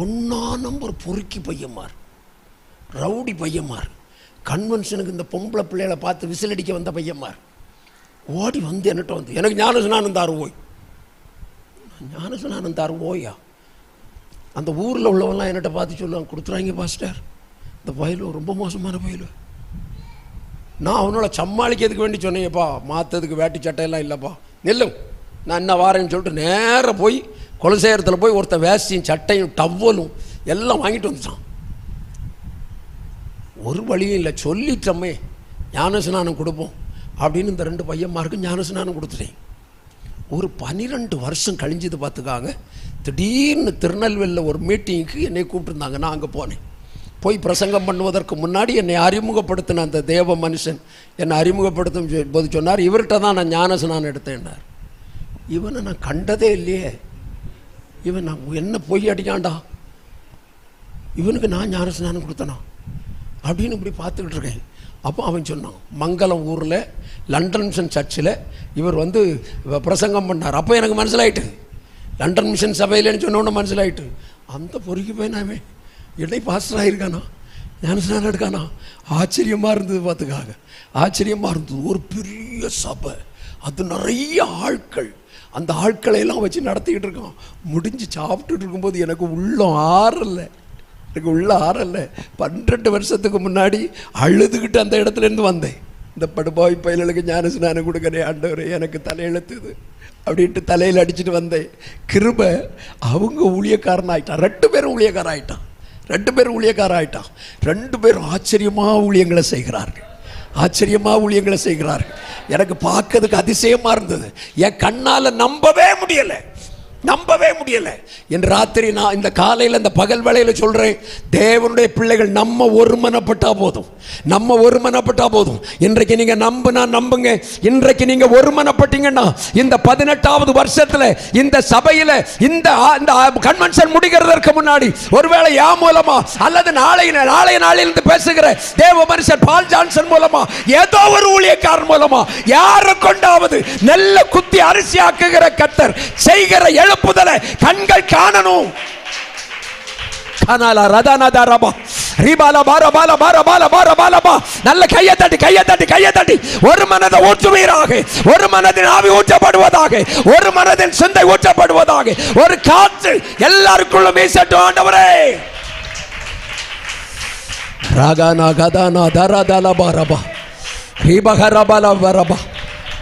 1 நம்பர் பொறுக்கி பையன்மார், ரவுடி பையன்மார், கன்வென்ஷனுக்கு இந்த பொம்பளை பிள்ளைகளை பார்த்து விசிலடிக்க வந்த பையன்மார் ஓடி வந்து என்னட்ட வந்து, எனக்கு ஞானஸ்நானம் தருவோயா. அந்த ஊரில் உள்ளவெல்லாம் என்னட்ட பார்த்து சொல்லுவாங்க, கொடுத்துறாங்க பாஸ்டர், இந்த பயிலு ரொம்ப மோசமான பயிலு. நான் அவனோட சமாளிக்கிறதுக்கு வேண்டி சொன்னேன்ப்பா, மாற்றதுக்கு வேட்டி சட்டையெல்லாம் இல்லைப்பா, நெல்லும் நான் என்ன வாரேன்னு சொல்லிட்டு நேராக போய் குலசேகரத்தில் போய் ஒருத்தன் வேஷ்டியும் சட்டையும் டவ்வலும் எல்லாம் வாங்கிட்டு வந்துட்டான். ஒரு வழியும் இல்லை, சொல்லிட்டோமே ஞானஸ்நானம் கொடுப்போம் அப்படின்னு இந்த 2 பையன்மாருக்கும் ஞானஸ்நானம் கொடுத்துட்டேன். ஒரு 12 வருஷம் கழிஞ்சது பார்த்துக்காங்க. திடீர்னு திருநெல்வேலியில் ஒரு மீட்டிங்க்கு என்னை கூப்பிட்டுருந்தாங்க. நான் அங்கே போனேன். போய் பிரசங்கம் பண்ணுவதற்கு முன்னாடி என்னை அறிமுகப்படுத்தின அந்த தேவ மனுஷன் என்னை அறிமுகப்படுத்தும் போது சொன்னார், இவர்கிட்ட தான் நான் ஞானஸ்நானம் எடுத்தேன்னார். இவனை நான் கண்டதே இல்லையே, இவன் நான் என்ன பொய் அடிக்காண்டா, இவனுக்கு நான் ஞானஸ்நானம் கொடுத்தனா அப்படின்னு இப்படி பார்த்துக்கிட்டு இருக்கேன். அப்போ அவன் சொன்னான், மங்களம் ஊரில் லண்டன் மிஷன் சர்ச்சில் இவர் வந்து பிரசங்கம் பண்ணார். அப்போ எனக்கு மனசிலாயிட்டு, லண்டன் மிஷன் சபையிலன்னு சொன்னோன்னு மனசிலாயிட்டு, அந்த பொறுக்கி போயினாமே இடை பாஸ்டராக இருக்கானா, ஞானஸ்நானம் எடுக்கானா. ஆச்சரியமாக இருந்தது பார்த்துக்காக, ஆச்சரியமாக இருந்தது. ஒரு பெரிய சபை, அது நிறைய ஆட்கள், அந்த ஆட்களையெல்லாம் வச்சு நடத்திக்கிட்டு இருக்கான். முடிஞ்சு சாப்பிட்டுட்டு இருக்கும்போது எனக்கு உள்ளம் ஆறலை, எனக்கு உள்ள ஆறல்ல. 12 வருஷத்துக்கு முன்னாடி அழுதுகிட்டு அந்த இடத்துலேருந்து வந்தேன். இந்த படுபாய் பயலுக்கு ஞானஸ்நானம் கொடுக்குறேன் ஆண்டவரே, எனக்கு தலையெழுத்துது அப்படின்ட்டு தலையில் அடிச்சுட்டு வந்தேன். கிருபை, அவங்க ஊழியக்காரன் ஆகிட்டான். 2 பேரும் ஊழியக்காரன் ஆகிட்டான். 2 பேரும் ஊழியக்காரன் ஆகிட்டான். 2 பேரும் ஆச்சரியமாக ஊழியங்களை செய்கிறார்கள், ஆச்சரியமாக ஊழியங்களை செய்கிறார்கள். எனக்கு பார்க்கறதுக்கு அதிசயமாக இருந்தது. என் கண்ணால் நம்பவே முடியலை, நம்பவே முடியலை. என் ராத்திரி நான் இந்த காலையில் இந்த பகல் வேளையில் சொல்கிறேன், தேவனுடைய பிள்ளைகள் நம்ம ஒருமனப்பட்டா போதும், நம்ம ஒருமனப்பட்டா போதும். இன்றைக்கு நீங்கள் நம்புங்க. இன்றைக்கு நீங்கள் ஒருமனப்பட்டீங்கன்னா இந்த 18வது வருஷத்தில் இந்த சபையில் இந்த கன்வென்ஷன் முடிக்கிறதற்கு முன்னாடி ஒருவேளை யா மூலமா அல்லது நாளைய நாளிலிருந்து பேசுகிற தேவ மனுஷன் பால் ஜான்சன் மூலமா ஏதோ ஒரு ஊழியக்காரன் மூலமா யாரை கொண்டாவது நல்ல குத்தி அரிசி ஆக்குகிற கர்த்தர் செய்கிற எழுப்புதலை கண்கள் காணணும். கனாலா ரதானதா ரபா ரிபாலா பாரா பாலா பாரா பாலா பாரா பாலா. நல்ல கையை தட்டி ஒரு மனதை ஊற்றுவீராக, ஒரு மனதின் ஆவி ஊற்றப்படுவதாக, ஒரு மனதின் சிந்தை ஊற்றப்படுவதாக, ஒரு காற்று எல்லாருக்குள்ளும் வீசட்டும் ஆண்டவரே. ராகானா கதானா தரதல பாரபா ரிபஹரபல வரபா.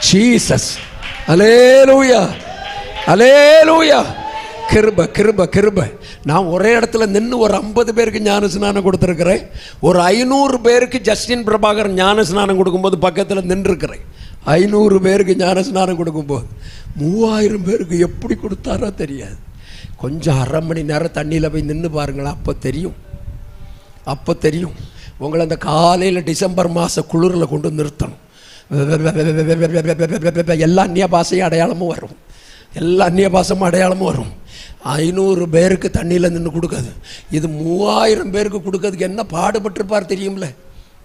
ஜீசஸ், அல்லேலூயா, அல்லேலூயா. கிருபை, கிருபை, கிருபை. நான் ஒரே இடத்துல நின்று ஒரு 50 பேருக்கு ஞானஸ்நானம் கொடுத்துருக்கிறேன். ஒரு 500 பேருக்கு ஜஸ்டின் பிரபாகர் ஞானஸ்நானம் கொடுக்கும்போது பக்கத்தில் நின்றுருக்கிறேன். 500 பேருக்கு ஞானஸ்நானம் கொடுக்கும்போது 3000 பேருக்கு எப்படி கொடுத்தாரோ தெரியாது. கொஞ்சம் 1/2 மணி நேரம் தண்ணியில் போய் நின்று பாருங்களேன், அப்போ தெரியும், அப்போ தெரியும். உங்களை அந்த காலையில் டிசம்பர் மாத குளிரில் கொண்டு நிறுத்தணும். எல்லா அந்நிய பாஷையும் அடையாளமும் வரும், எல்லா அந்நிய பாஷமும் அடையாளமும் வரும். 500 பேருக்கு தண்ணியில் நின்று கொடுக்காது. இது 3000 பேருக்கு கொடுக்கறதுக்கு என்ன பாடுபட்டிருப்பார் தெரியும்ல,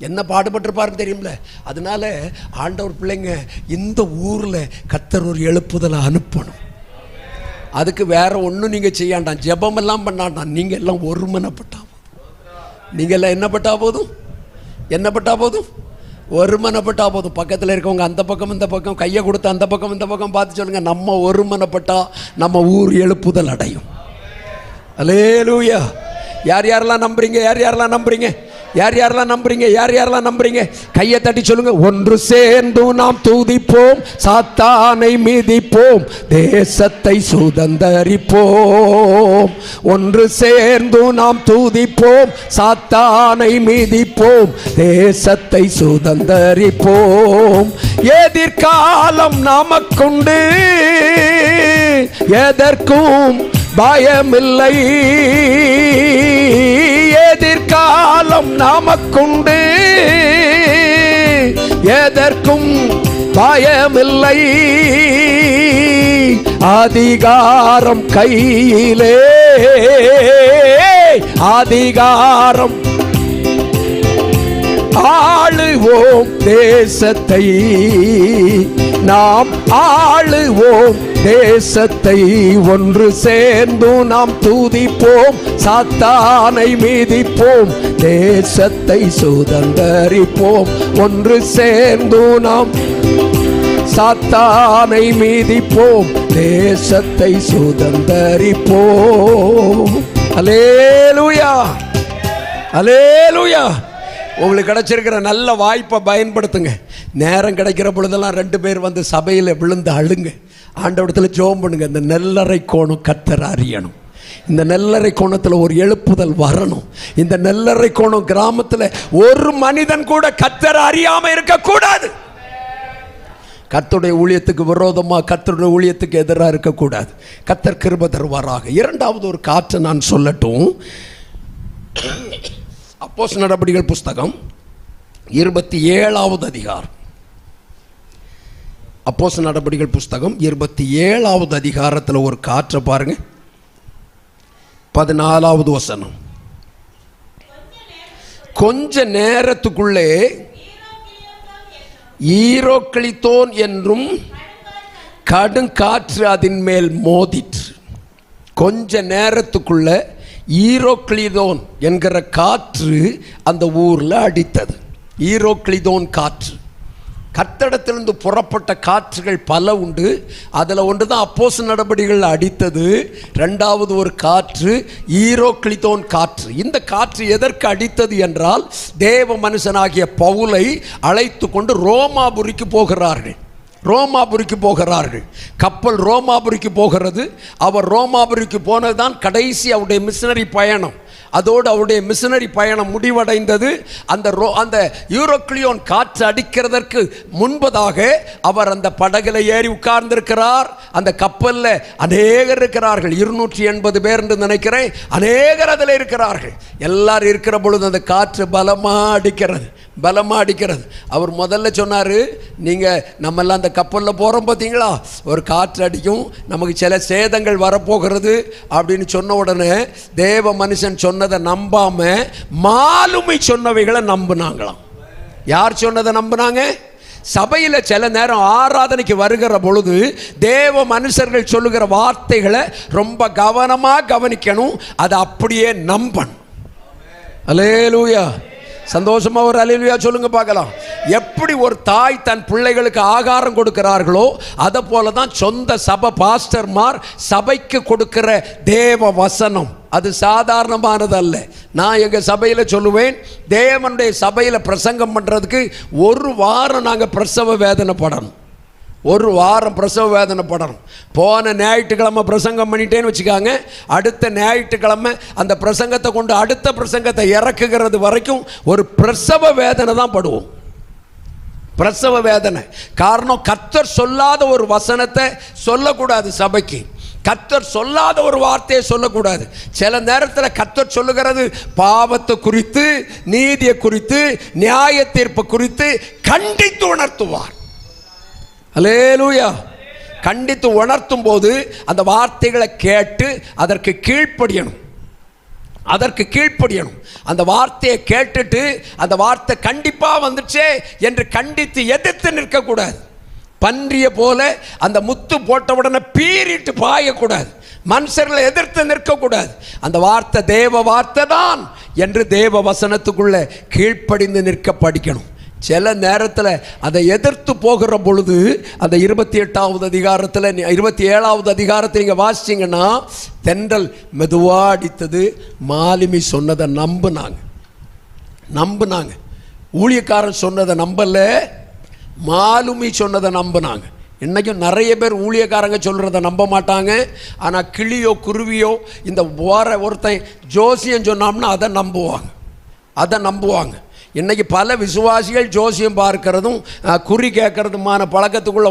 என்ன பாடுபட்டிருப்பாருன்னு தெரியும்ல. அதனால ஆண்டவர் பிள்ளைங்க, இந்த ஊரில் கர்த்தர் ஒரு எழுப்புதலை அனுப்பணும். அதுக்கு வேற ஒன்றும் நீங்கள் செய்யாண்டாம், ஜெபமெல்லாம் பண்ணாண்டாம். நீங்கள் எல்லாம் ஒருமனப்பட்டா போதும். நீங்கள் எல்லாம் என்னப்பட்டா போதும், என்னப்பட்டா போதும், ஒருமனப்பட்டா போதும். பக்கத்தில் இருக்கவங்க அந்த பக்கம் இந்த பக்கம் கையை கொடுத்து அந்த பக்கம் இந்த பக்கம் பார்த்து சொல்லுங்க, நம்ம ஒருமனப்பட்டா நம்ம ஊர் எழுப்புதல் அடையும். அல்லேலூயா. யார் யாரெல்லாம் நம்புறீங்க, யார் யாரெல்லாம் நம்புறீங்க, யார் யாரெல்லாம் நம்புறீங்க, யார் யாரெல்லாம் நம்புறீங்க? கையை தட்டி சொல்லுங்க. ஒன்று சேர்ந்து நாம் துதிப்போம், சாத்தானை மிதிப்போம், தேசத்தை சுதந்தரிப்போம். ஒன்று சேர்ந்து நாம் துதிப்போம், சாத்தானை மிதிப்போம், தேசத்தை சுதந்தரிப்போம். எதிர்காலம் நமக்குண்டு, எதற்கும் பயமில்லை. எதிர்காலம் நமக்குண்டு, எதற்கும் பயமில்லை. அதிகாரம் கையிலே, அதிகாரம் ஆளுவோம் தேசத்தை, நாம் ஆளுவோம் தேசத்தை. ஒன்று சேர்ந்து நாம் துதிப்போம், சாத்தானை மிதிப்போம், தேசத்தை சுதந்தரிப்போம். ஒன்று சேர்ந்து நாம் சாத்தானை மிதிப்போம், தேசத்தை சுதந்தரிப்போம். அல்லேலூயா, அல்லேலூயா. உங்களுக்கு கிடைச்சிருக்கிற நல்ல வாய்ப்பை பயன்படுத்துங்க. நேரம் கிடைக்கிற பொழுதெல்லாம் 2 பேர் வந்து சபையில் விழுந்து அழுங்க, ஆண்டவரத்தில் ஜெபம் பண்ணுங்க. இந்த நெல்லறை கோணம் கர்த்தர் அறியணும், இந்த நெல்லறை கோணத்தில் ஒரு எழுப்புதல் வரணும். இந்த நெல்லறை கோணம் கிராமத்தில் ஒரு மனிதன் கூட கர்த்தரை அறியாம இருக்கக்கூடாது. கர்த்தருடைய ஊழியத்துக்கு விரோதமாக, கர்த்தருடைய ஊழியத்துக்கு எதிராக இருக்கக்கூடாது. கர்த்தர் கிருபை தருவாராக. இரண்டாவது ஒரு காற்றை நான் சொல்லட்டும். அப்போஸ்தலர் நடபடிகள் புஸ்தகம் 27வது அதிகாரம். அப்போஸ்தலர் நடபடிகள் புஸ்தகம் 27வது அதிகாரத்தில் ஒரு காற்றை பாருங்க. 14வது வசனம். கொஞ்ச நேரத்துக்குள்ளே ஈரோக்களித்தோன் என்றும் கடுங்காற்று அதன் மேல் மோதிற்று. கொஞ்ச நேரத்துக்குள்ள ஈரோக்ளிதோன் என்கிற காற்று அந்த ஊரில் அடித்தது. ஈரோக்ளிதோன் காற்று. கர்த்தரிடத்திலிருந்து புறப்பட்ட காற்றுகள் பல உண்டு. அதில் ஒன்று தான் அப்போஸ்தலர் நடபடிகள் அடித்தது. ரெண்டாவது ஒரு காற்று ஈரோக்ளிதோன் காற்று. இந்த காற்று எதற்கு அடித்தது என்றால், தேவ மனுஷனாகிய பவுலை அழைத்து கொண்டு ரோமாபுரிக்கு போகிறார்கள். ரோமாபுரிக்கு போகிறார்கள். கப்பல் ரோமாபுரிக்கு போகிறது. அவர் ரோமாபுரிக்கு போனதுதான் கடைசி அவருடைய மிஷனரி பயணம். அதோடு அவருடைய மிஷனரி பயணம் முடிவடைந்தது. அந்த யூரோக்ளியோன் காற்று அடிக்கிறதற்கு முன்பதாக அவர் அந்த படகுல ஏறி உட்கார்ந்திருக்கிறார். அந்த கப்பலில் அநேகர் இருக்கிறார்கள். 280 பேர் என்று நினைக்கிறேன். அநேகர் அதில் இருக்கிறார்கள். எல்லாரும் இருக்கிற பொழுது அந்த காற்று பலமாக அடிக்கிறது. அவர் முதல்ல சொன்னார், நீங்கள் நம்மெல்லாம் அந்த கப்பலில் போகிறோம் பார்த்தீங்களா, ஒரு காற்று அடிக்கும், நமக்கு சில சேதங்கள் வரப்போகிறது அப்படின்னு சொன்ன உடனே தேவ மனுஷன் சொன்னதை நம்பாம மாலுமை சொன்னவைகளை நம்பினாங்களாம். யார் சொன்னதை நம்பினாங்க? சபையில் சில நேரம் ஆராதனைக்கு வருகிற பொழுது தேவ மனுஷர்கள் சொல்லுகிற வார்த்தைகளை ரொம்ப கவனமாக கவனிக்கணும். அதை அப்படியே நம்பணும். அல்லேலூயா. சந்தோஷமா ஒரு அல்லேலூயா சொல்லுங்க பார்க்கலாம். எப்படி ஒரு தாய் தன் பிள்ளைகளுக்கு ஆகாரம் கொடுக்கிறார்களோ அதை போல தான் சொந்த சபை பாஸ்டர்மார் சபைக்கு கொடுக்கிற தேவ வசனம் அது சாதாரணமானது அல்ல. நான் எங்கள் சபையில் சொல்லுவேன், தேவனுடைய சபையில் பிரசங்கம் பண்ணுறதுக்கு ஒரு வாரம் நாங்கள் பிரசவ வேதனைப்படணும். ஒரு வாரம் பிரசவ வேதனைப்படணும். போன ஞாயிற்றுக்கிழமை பிரசங்கம் பண்ணிட்டேன்னு வச்சுக்காங்க, அடுத்த ஞாயிற்றுக்கிழமை அந்த பிரசங்கத்தை கொண்டு அடுத்த பிரசங்கத்தை இறக்குகிறது வரைக்கும் ஒரு பிரசவ வேதனை தான் படுவோம். பிரசவ வேதனை. காரணம், கர்த்தர் சொல்லாத ஒரு வசனத்தை சொல்லக்கூடாது. சபைக்கு கர்த்தர் சொல்லாத ஒரு வார்த்தையை சொல்லக்கூடாது. சில நேரத்தில் கர்த்தர் சொல்லுகிறது பாவத்தை குறித்து, நீதியை குறித்து, நியாய தீர்ப்பு குறித்து கண்டித்து உணர்த்துவார். அல்லேலூயா. கண்டித்து உணர்த்தும் போது அந்த வார்த்தைகளை கேட்டு அதற்கு கீழ்ப்படியணும். அந்த வார்த்தையை கேட்டுட்டு அந்த வார்த்தை கண்டிப்பாக வந்துச்சே என்று கண்டித்து எதிர்த்து நிற்கக்கூடாது. பன்றிய போல அந்த முத்து போட்ட உடனே பீறிட்டு பாயக்கூடாது. மனுஷர்களை எதிர்த்து நிற்கக்கூடாது. அந்த வார்த்தை தேவ வார்த்தை தான் என்று தேவ வசனத்துக்குள்ள கீழ்ப்படிந்து நிற்க படிக்கணும். சில நேரத்தில் அதை எதிர்த்து போகிற பொழுது அந்த 28வது அதிகாரத்தில் 27வது அதிகாரத்தில் நீங்கள் வாசிச்சிங்கன்னா, தென்றல் மெதுவாக அடித்தது, மாலுமி சொன்னதை நம்பினாங்க. ஊழியக்காரன் சொன்னதை நம்பல, மாலுமி சொன்னதை நம்பினாங்க. இன்றைக்கும் நிறைய பேர் ஊழியக்காரங்க சொல்கிறத நம்ப மாட்டாங்க. ஆனால் கிளியோ குருவியோ இந்த ஒருத்தன் ஜோசியம் சொன்னோம்னா அதை நம்புவாங்க. இன்றைக்கி பல விசுவாசிகள் ஜோசியம் பார்க்கிறதும் குறி கேட்கறதுமான பழக்கத்துக்குள்ளே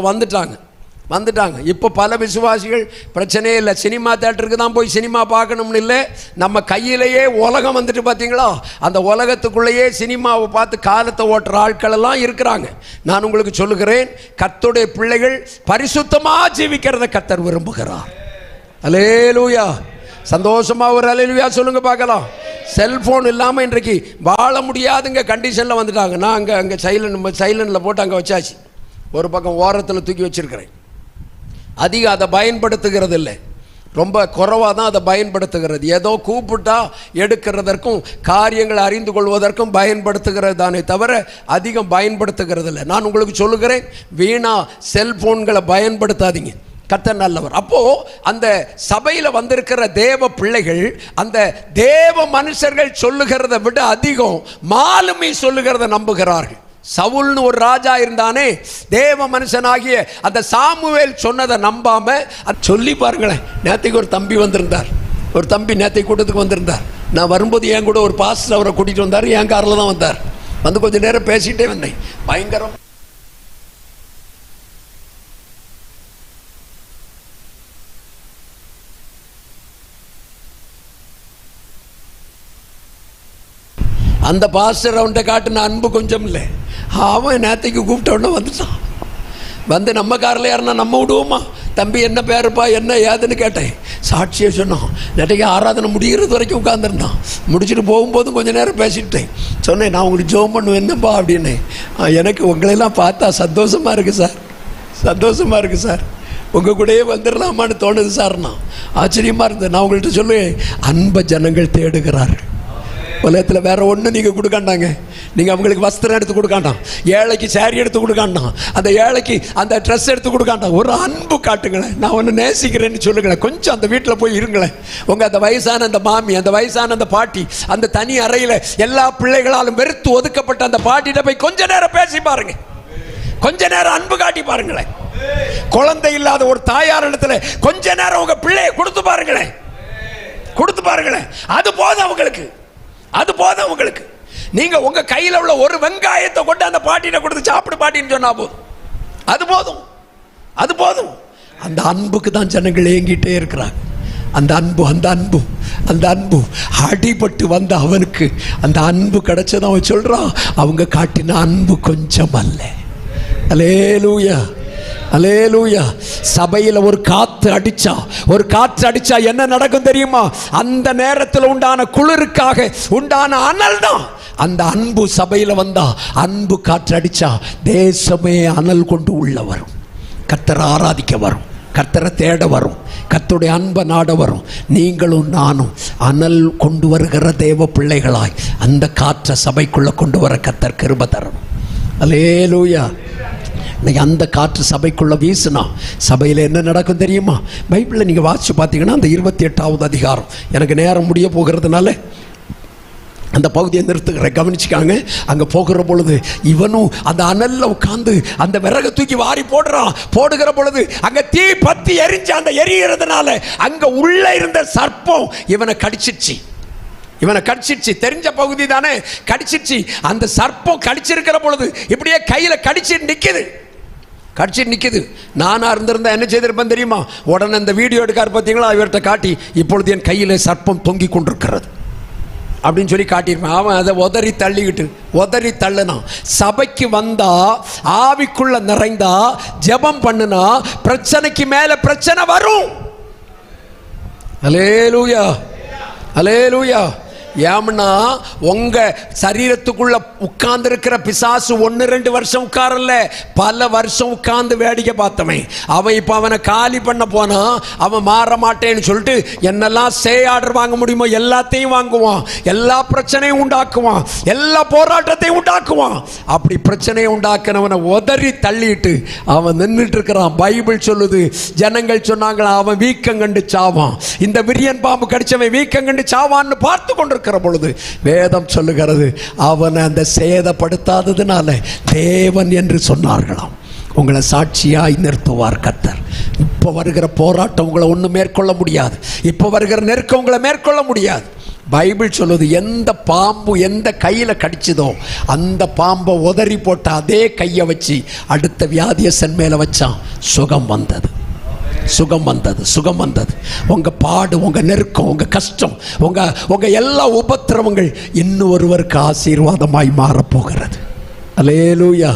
வந்துட்டாங்க. இப்போ பல விசுவாசிகள் பிரச்சனையே இல்லை, சினிமா தேட்டருக்கு தான் போய் சினிமா பார்க்கணும்னு இல்லை, நம்ம கையிலேயே உலகம் வந்துட்டு பார்த்தீங்களா, அந்த உலகத்துக்குள்ளேயே சினிமாவை பார்த்து காலத்தை ஓட்டுற ஆட்களெல்லாம் இருக்கிறாங்க. நான் உங்களுக்கு சொல்லுகிறேன், கர்த்தருடைய பிள்ளைகள் பரிசுத்தமாக ஜீவிக்கிறத கர்த்தர் விரும்புகிறார். அல்லேலூயா. சந்தோஷமாக ஒரு அல்லேலூயா சொல்லுங்க பார்க்கலாம். செல்ஃபோன் இல்லாமல் இன்றைக்கு வாழ முடியாதுங்க கண்டிஷனில் வந்துட்டாங்க. நான் அங்கே சைலண்டில் போட்டு அங்கே வச்சாச்சு. ஒரு பக்கம் ஓரத்தில் தூக்கி வச்சுருக்கிறேன். அதிகம் அதை பயன்படுத்துகிறது இல்லை, ரொம்ப குறைவாக தான் அதை பயன்படுத்துகிறது. ஏதோ கூப்பிட்டா எடுக்கிறதற்கும் காரியங்களை அறிந்து கொள்வதற்கும் பயன்படுத்துகிறது தானே தவிர அதிகம் பயன்படுத்துகிறது இல்லை. நான் உங்களுக்கு சொல்லுகிறேன், வீணா செல்ஃபோன்களை பயன்படுத்தாதீங்க. கர்த்தர் நல்லவர். அப்போ அந்த சபையில் வந்திருக்கிற தேவ பிள்ளைகள் அந்த தேவ மனுஷர்கள் சொல்லுகிறத விட அதிகம் மாலுமி சொல்லுகிறத நம்புகிறார்கள். சவுல்னு ஒரு ராஜா இருந்தானே, தேவ மனுஷனாகிய அந்த சாமுவேல் சொன்னதை நம்பாம சொல்லி பாருங்களேன். நேற்றுக்கு ஒரு தம்பி வந்திருந்தார், ஒரு தம்பி நேற்றை கூட்டத்துக்கு வந்திருந்தார். நான் வரும்போது என் கூட ஒரு பாஸ்டர் அவரை கூட்டிகிட்டு வந்தார். என் காரில் தான் வந்தார். வந்து கொஞ்சம் நேரம் பேசிகிட்டே வந்தேன். பயங்கரம். அந்த பாஸ்டர் அவன்கிட்ட காட்டின அன்பு கொஞ்சம் இல்லை. அவன் நேற்றுக்கு கூப்பிட்ட உடனே வந்துட்டான். வந்து நம்ம காரில் யாருன்னா நம்ம விடுவோமா? தம்பி என்ன பேருப்பா, என்ன ஏதுன்னு கேட்டேன். சாட்சியை சொன்னான். நேற்றைக்கு ஆராதனை முடிகிறது வரைக்கும் உட்காந்துருந்தான். முடிச்சுட்டு போகும்போதும் கொஞ்சம் நேரம் பேசிக்கிட்டேன். சொன்னேன், நான் உங்களுக்கு ஜெபம் பண்ணுவேன் என்னப்பா அப்படின்னு. எனக்கு உங்களெல்லாம் பார்த்தா சந்தோஷமாக இருக்குது சார், சந்தோஷமாக இருக்குது சார், உங்கள் கூடயே வந்துடலாமான்னு தோணுது சார்னா. ஆச்சரியமாக இருந்தது. நான் உங்கள்கிட்ட சொல்லுவேன், அன்பை ஜனங்கள் தேடுகிறார்கள். உலகத்தில் வேற ஒன்றும் நீங்கள் கொடுக்காண்டாங்க. நீங்கள் அவங்களுக்கு வஸ்திரம் எடுத்து கொடுக்காண்டாம், ஏழைக்கு சேரீ எடுத்து கொடுக்காண்டாம், அந்த ஏழைக்கு அந்த ட்ரெஸ் எடுத்து கொடுக்காண்டாம். ஒரு அன்பு காட்டுங்களேன். நான் ஒன்று நேசிக்கிறேன்னு சொல்லுங்களேன். கொஞ்சம் அந்த வீட்டில் போய் இருங்களேன். உங்கள் அந்த வயசான அந்த மாமி, அந்த வயசான அந்த பாட்டி, அந்த தனி அறையில் எல்லா பிள்ளைகளாலும் வெறுத்து ஒதுக்கப்பட்ட அந்த பாட்டிகிட்ட போய் கொஞ்ச நேரம் பேசி பாருங்க. கொஞ்ச நேரம் அன்பு காட்டி பாருங்களேன். குழந்தை இல்லாத ஒரு தாயார் இடத்துல கொஞ்ச நேரம் உங்க பிள்ளையை கொடுத்து பாருங்களேன், கொடுத்து பாருங்களேன். அது போதும் அவங்களுக்கு, அது போதும் உங்களுக்கு. நீங்க உங்க கையில் உள்ள ஒரு வெங்காயத்தை கொண்டு அந்த பாட்டினை கொடுத்து சாப்பிடு பாட்டின்னு சொன்னா போதும். அது போதும், அது போதும். அந்த அன்புக்கு தான் ஜனங்கள் ஏங்கிட்டே இருக்கிறாங்க. அந்த அன்பு, அந்த அன்பு, அந்த அன்பு அடிபட்டு வந்த அவனுக்கு அந்த அன்பு கிடைச்சதான் அவன் சொல்றான், அவங்க காட்டின அன்பு கொஞ்சம் அல்ல. அல்லேலூயா, அல்லேலூயா. சபையில் ஒரு காற்று அடிச்சா, ஒரு காற்று அடிச்சா என்ன நடக்கும் தெரியுமா? அந்த நேரத்தில் உண்டான குளிருக்காக உண்டான அனல் தான். அந்த அன்பு சபையில் வந்தா, அன்பு காற்று அடிச்சா தேசமே அனல் கொண்டு உள்ள வரும். கர்த்தரை ஆராதிக்க வரும், கர்த்தரை தேட வரும், கர்த்தருடைய அன்பை நாட வரும். நீங்களும் நானும் அனல் கொண்டு வருகிற தேவ பிள்ளைகளாய் அந்த காற்றை சபைக்குள்ள கொண்டு வர கர்த்தர் கிருபை தரணும். அல்லேலூயா. இன்னைக்கு அந்த காற்று சபைக்குள்ள வீசுனா சபையில் என்ன நடக்கும் தெரியுமா? பைபிளில் நீங்கள் வாசிச்சு பார்த்தீங்கன்னா அந்த 28வது அதிகாரம், எனக்கு நேரம் முடிய போகிறதுனால அந்த பகுதியை நிறுத்துகிற, கவனிச்சுக்காங்க. அங்கே போகிற பொழுது இவனும் அந்த அனல்ல உட்காந்து அந்த விறகு தூக்கி வாரி போடுறான். போடுகிற பொழுது அங்கே தீ பத்தி எரிஞ்சு அந்த எரிகிறதுனால அங்கே உள்ள இருந்த சர்ப்பம் இவனை கடிச்சிச்சு. இவனை கடிச்சிருச்சு. தெரிஞ்ச பகுதி தானே, கடிச்சிருச்சு. அந்த சர்ப்பம் கடிச்சிருக்கிற பொழுது இப்படியே கையில் கடிச்சிட்டு நிற்குது, கடிச்சிட்டு நிற்குது. நானாக இருந்திருந்தா என்ன செய்திருப்பேன் தெரியுமா? உடனே இந்த வீடியோ எடுக்கார் பார்த்தீங்களா, இவர்கிட்ட காட்டி இப்பொழுது என் கையில் சர்ப்பம் தொங்கி கொண்டிருக்கிறது அப்படின்னு சொல்லி காட்டியிருப்பேன். அவன் அதை உதறி தள்ளிக்கிட்டு உதறி தள்ளுனான். சபைக்கு வந்தா, ஆவிக்குள்ள நிறைந்தா, ஜெபம் பண்ணுனா பிரச்சனைக்கு மேல பிரச்சனை வரும். அல்லேலூயா, அல்லேலூயா. ஏம்னா உங்க சரீரத்துக்குள்ள உட்கார்ந்து இருக்கிற பிசாசு 1-2 வருஷம் உட்காரல, பல வருஷம் உட்கார்ந்து வேடிக்கை பார்த்தவன். அவன் இப்ப அவனை காலி பண்ண போனா, அவன் மாற மாட்டேன்னு சொல்லிட்டு என்னெல்லாம் ஆர்டர் வாங்க முடியுமோ எல்லாத்தையும் வாங்குவான், எல்லா பிரச்சனையும் உண்டாக்குவான், எல்லா போராட்டத்தையும் உண்டாக்குவான். அப்படி பிரச்சனையை உண்டாக்குனவனை உதறி தள்ளிட்டு அவன் நின்றுட்டு இருக்கிறான். பைபிள் சொல்லுது, ஜனங்கள் சொன்னாங்களா அவன் வீக்கம் கண்டு சாவான், இந்த விரியன் பாம்பு கடிச்சவன் வீக்கம் கண்டு சாவான்னு பார்த்து கொண்டிருக்க பொழுது வேதம் சொல்லுகிறது, அவனை அந்த சேதப்படுத்தாததுனால தேவன் என்று சொன்னார்களாம். உங்களை சாட்சியாய் நிறுத்துவார் கர்த்தர். இப்போ வருகிற போராட்டம் உங்களை ஒன்றும் மேற்கொள்ள முடியாது, இப்போ வருகிற நெருக்கம் உங்களை மேற்கொள்ள முடியாது. பைபிள் சொல்லுது, எந்த பாம்பு எந்த கையில் கடிச்சதோ அந்த பாம்பை உதறி போட்ட அதே கையை வச்சு அடுத்த வியாதியசன் மேலே வச்சான், சுகம் வந்தது, சுகம் வந்தது, சுகம் வந்தது. உங்க பாடு, உங்க நெருக்கம், உங்க கஷ்டம், உங்க எல்லா உபத்திரவங்கள் இன்னும் ஒருவருக்கு ஆசீர்வாதமாய் மாறப்போகிறது. அல்லேலூயா.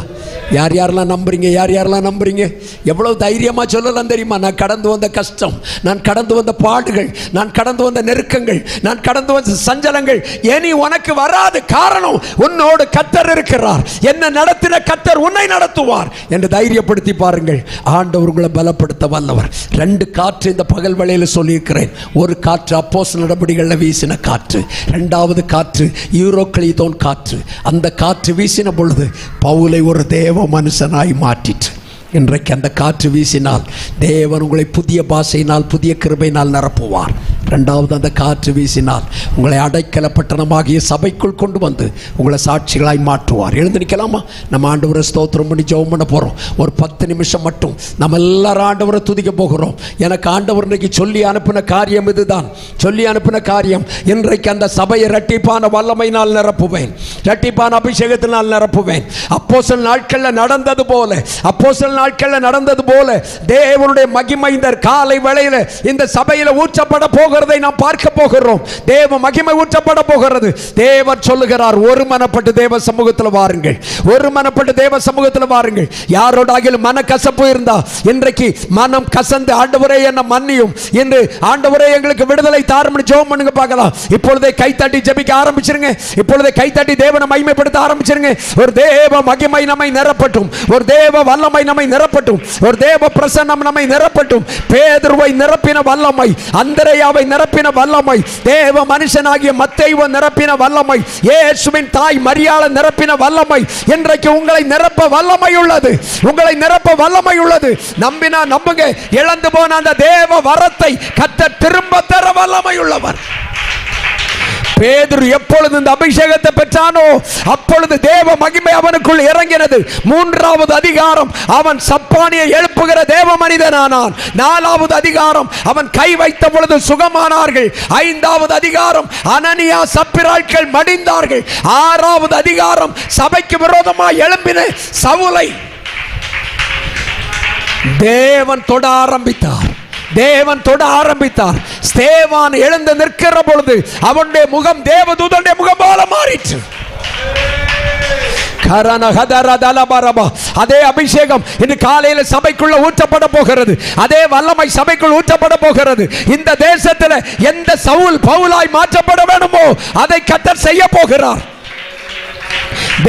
யார் யாரெல்லாம் நம்புறீங்க? யார் யாரெல்லாம் நம்புறீங்க? எவ்வளவு தைரியமா சொல்லலாம் தெரியுமா? நான் கடந்து வந்த கஷ்டம், நான் கடந்து வந்த பாடுகள், நான் கடந்து வந்த நெருக்கங்கள், நான் கடந்து வந்த சஞ்சலங்கள் இனி உனக்கு வராது. காரணம், உன்னோடு கர்த்தர் இருக்கிறார், என்ன நடத்தின கர்த்தர் உன்னை நடத்துவார் என்று தைரியப்படுத்தி பாருங்கள். ஆண்டவர் உங்களை பலப்படுத்த வல்லவர். 2 காற்று இந்த பகல் வேளையில் சொல்லியிருக்கிறேன். ஒரு காற்று அப்போஸ்தலர் நடபடிகளில் வீசின காற்று, 2வது காற்று யூரோக்ளிதோன் காற்று. அந்த காற்று வீசின பொழுது பவுலை ஒரு தேவ மனுஷனாய் மாற்றிற்று. இன்றைக்கு அந்த காற்று வீசினால் தேவன் உங்களை புதிய பாஷையினால், புதிய கிருபையினால் நிரப்புவார். ரெண்டாவது அந்த காற்று வீசினால் உங்களை அடைக்கல பட்டணமாகிய சபைக்குள் கொண்டு வந்து உங்களை சாட்சிகளாய் மாற்றுவார். எழுந்து நிற்கலாமா? நம்ம ஆண்டவரை ஸ்தோத்திரம் பண்ணி ஜெபம் பண்ண போகிறோம். ஒரு 10 நிமிஷம் மட்டும் நம்ம எல்லாரும் ஆண்டவரை துதிக்க போகிறோம். எனக்கு ஆண்டவர் இன்னைக்கு சொல்லி அனுப்பின காரியம் இதுதான். சொல்லி அனுப்பின காரியம், இன்றைக்கு அந்த சபையை இரட்டிப்பான வல்லமையினால் நிரப்புவேன், இரட்டிப்பான அபிஷேகத்தினால் நிரப்புவேன். அப்போஸ்தலர் நாட்களில் நடந்தது போல தேவனுடைய மகிமை இந்த காலை வேளையில் இந்த சபையில் ஊற்றப்பட போகிறதை நாம் பார்க்க போகிறோம். தேவ மகிமை ஊற்றப்பட போகிறது. தேவன் சொல்லுகிறார், ஒருமனப்பட்டு தேவ சமூகத்தில் வாருங்கள், ஒருமனப்பட்டு தேவ சமூகத்தில் வாருங்கள். யாரோடாகிலும் மன கசப்பு இருந்தா இன்றைக்கு மனம் கசந்து ஆண்டவரே என்ன மன்னியும் என்று ஆண்டவரே எங்களுக்கு விடுதலை தாரும்னு ஜெபம் பண்ணுங்க பார்க்கலாம். இப்பொழுதே கைத்தட்டி ஜெபிக்க ஆரம்பிச்சிருங்க. இப்பொழுதே கைத்தட்டி தேவனை மகிமைப்படுத்த ஆரம்பிச்சிருங்க. ஒரு தேவ மகிமை நம்மை நிரப்பட்டும், ஒரு தேவ வல்லமை நம்மை நிரப்பட்டும், ஒரு தேவ பிரசன்னம் நம்மை நிரப்பட்டும். பேதுருவை நிரப்பின வல்லமை, அந்திரேயாவை நிரப்பின வல்லமை, தேவ மனுஷனாகிய மத்தேயுவை நிரப்பின வல்லமை, இயேசுவின் தாய் மரியாளை நிரப்பின வல்லமை இன்றைக்கு உங்களை நிரப்ப வல்லமை உள்ளது, உங்களை நிரப்ப வல்லமை உள்ளது. நம்பினா நம்புங்க, இழந்து போன அந்த தேவ வரத்தை கர்த்தர் திரும்ப தர வல்லமை உள்ளவர். பேதுரு எப்பொழுது இந்த அபிஷேகத்தை பெற்றானோ அப்பொழுது தேவ மகிமை அவனுக்குள் இறங்கினது. 3வது அதிகாரம் அவன் சப்பானியை எழுப்புகிற தேவ மனிதனானான். 4வது அதிகாரம் அவன் கை வைத்த பொழுது சுகமானார்கள். 5வது அதிகாரம் அனனியா சப்பிராட்கள் மடிந்தார்கள். 6வது அதிகாரம் சபைக்கு விரோதமாக எழும்பின சவுலை தேவன் தொட ஆரம்பித்தார். தேவன் தொட ஆரம்பித்தார். ஸ்தேவான் எழுந்து நிற்கிற பொழுது அவனுடைய முகம் தேவதூதனுடைய முகம் போல மாறிற்று. அதே அபிஷேகம் இன்று காலையில் சபைக்குள்ள ஊற்றப்பட போகிறது. அதே வல்லமை சபைக்குள் ஊற்றப்பட போகிறது. இந்த தேசத்தில் எந்த சவுல் பவுலாய் மாற்றப்பட வேண்டுமோ அதை கர்த்தர் செய்ய போகிறார்.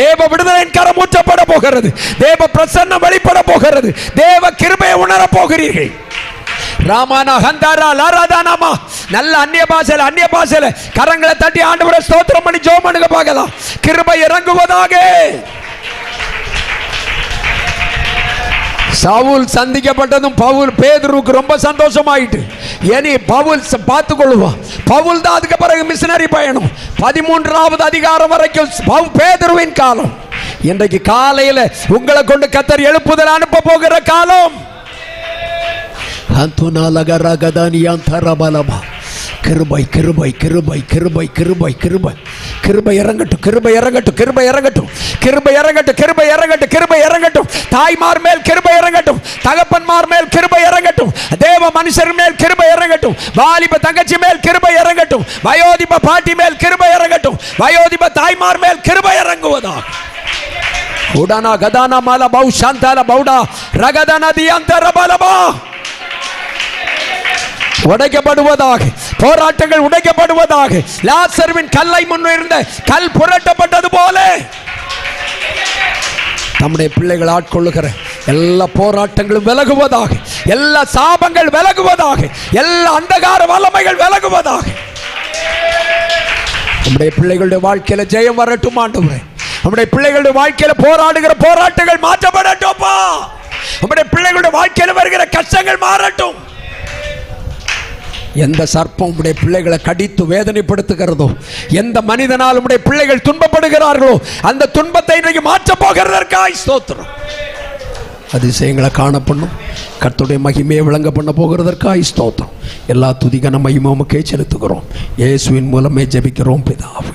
தேவ விடுதலின் கரம் ஊற்றப்பட போகிறது. தேவ பிரசன்னம் வெளிப்பட போகிறது. தேவ கிருபையை உணர போகிறீர்கள். ராமானா ஹந்தாரா லாராதானாமா நல்ல அந்நிய பாஷையில கரங்களை தட்டி ஆண்டவரை ஸ்தோத்திரம் பண்ணி ஜெபம் பண்ணுங்க பார்க்கலாம். கிருபை இறங்குவதாக. சவுல் சந்திக்கப்பட்டதும் பேதுருவுக்கு ரொம்ப சந்தோஷமாயிட்டு. இனி பவுல் பார்த்து கொள்ளுவான். பவுல் தான் அதுக்கு பிறகு மிஷனரி பயணம். 13வது அதிகாரம் வரைக்கும் பேதுருவின் காலம். இன்றைக்கு காலையில் உங்களை கொண்டு கர்த்தர் எழுப்புதல் அனுப்ப போகிற காலம். கிருபை கிருபை கிருபை கிருபை கிருபை கிருபை கிருபை இறங்கட்டும், கிருபை இறங்கட்டும், கிருபை இறங்கட்டும், கிருபை இறங்கட்டும், கிருபை இறங்கட்டும், கிருபை இறங்கட்டும். தாய்மார் மேல் கிருபை இறங்கட்டும், தகப்பன்மார் மேல் கிருபை இறங்கட்டும், தேவ மனுஷர் மேல் கிருபை இறங்கட்டும், வாலிப தங்கச்சி மேல் கிருபை இறங்கட்டும், வயோதிப பாட்டி மேல் கிருபை இறங்கட்டும், வயோதிப தாய்மார் மேல் கிருபை இறங்குவதா. உடானா கதானா மால பௌ சாந்தால பௌடா ரகதனா தியந்தர பலபா உடைக்கப்படுவதாக, போராட்டங்கள் உடைக்கப்படுவதாக. லாசருவின் கல்லை முன்னிருந்த கல் புரட்டப்பட்டது போல நம்முடைய பிள்ளைகள் ஆட்கொள்ளுகிற எல்லா போராட்டங்களும் விலகுவதாக, எல்லா சாபங்கள் விலகுவதாக, எல்லா அந்தகார வல்லமைகள் விலகுவதாக. நம்முடைய பிள்ளைகளுடைய வாழ்க்கையில ஜெயம் வரட்டும் ஆண்டவரே. நம்முடைய பிள்ளைகளுடைய வாழ்க்கையில போராடுகிற போராட்டங்கள் மாற்றப்படட்டும்பா. நம்முடைய பிள்ளைகளுடைய வாழ்க்கையில வருகிற கஷ்டங்கள் மாறட்டும். எந்த சர்ப்பம் உடைய பிள்ளைகளை கடித்து வேதனைப்படுத்துகிறதோ, எந்த மனிதனால் உடைய பிள்ளைகள் துன்பப்படுகிறார்களோ அந்த துன்பத்தை இன்றைக்கு மாற்ற போகிறதற்காய் ஸ்தோத்திரம். அதிசயங்களை காணப்பண்ணும் கர்த்தருடைய மகிமையை விளங்க பண்ண போகிறதற்காய் ஸ்தோத்திரம். எல்லா துதிகன மகிமையுமே செலுத்துகிறோம். இயேசுவின் மூலமே ஜெபிக்கிறோம் பிதாவே.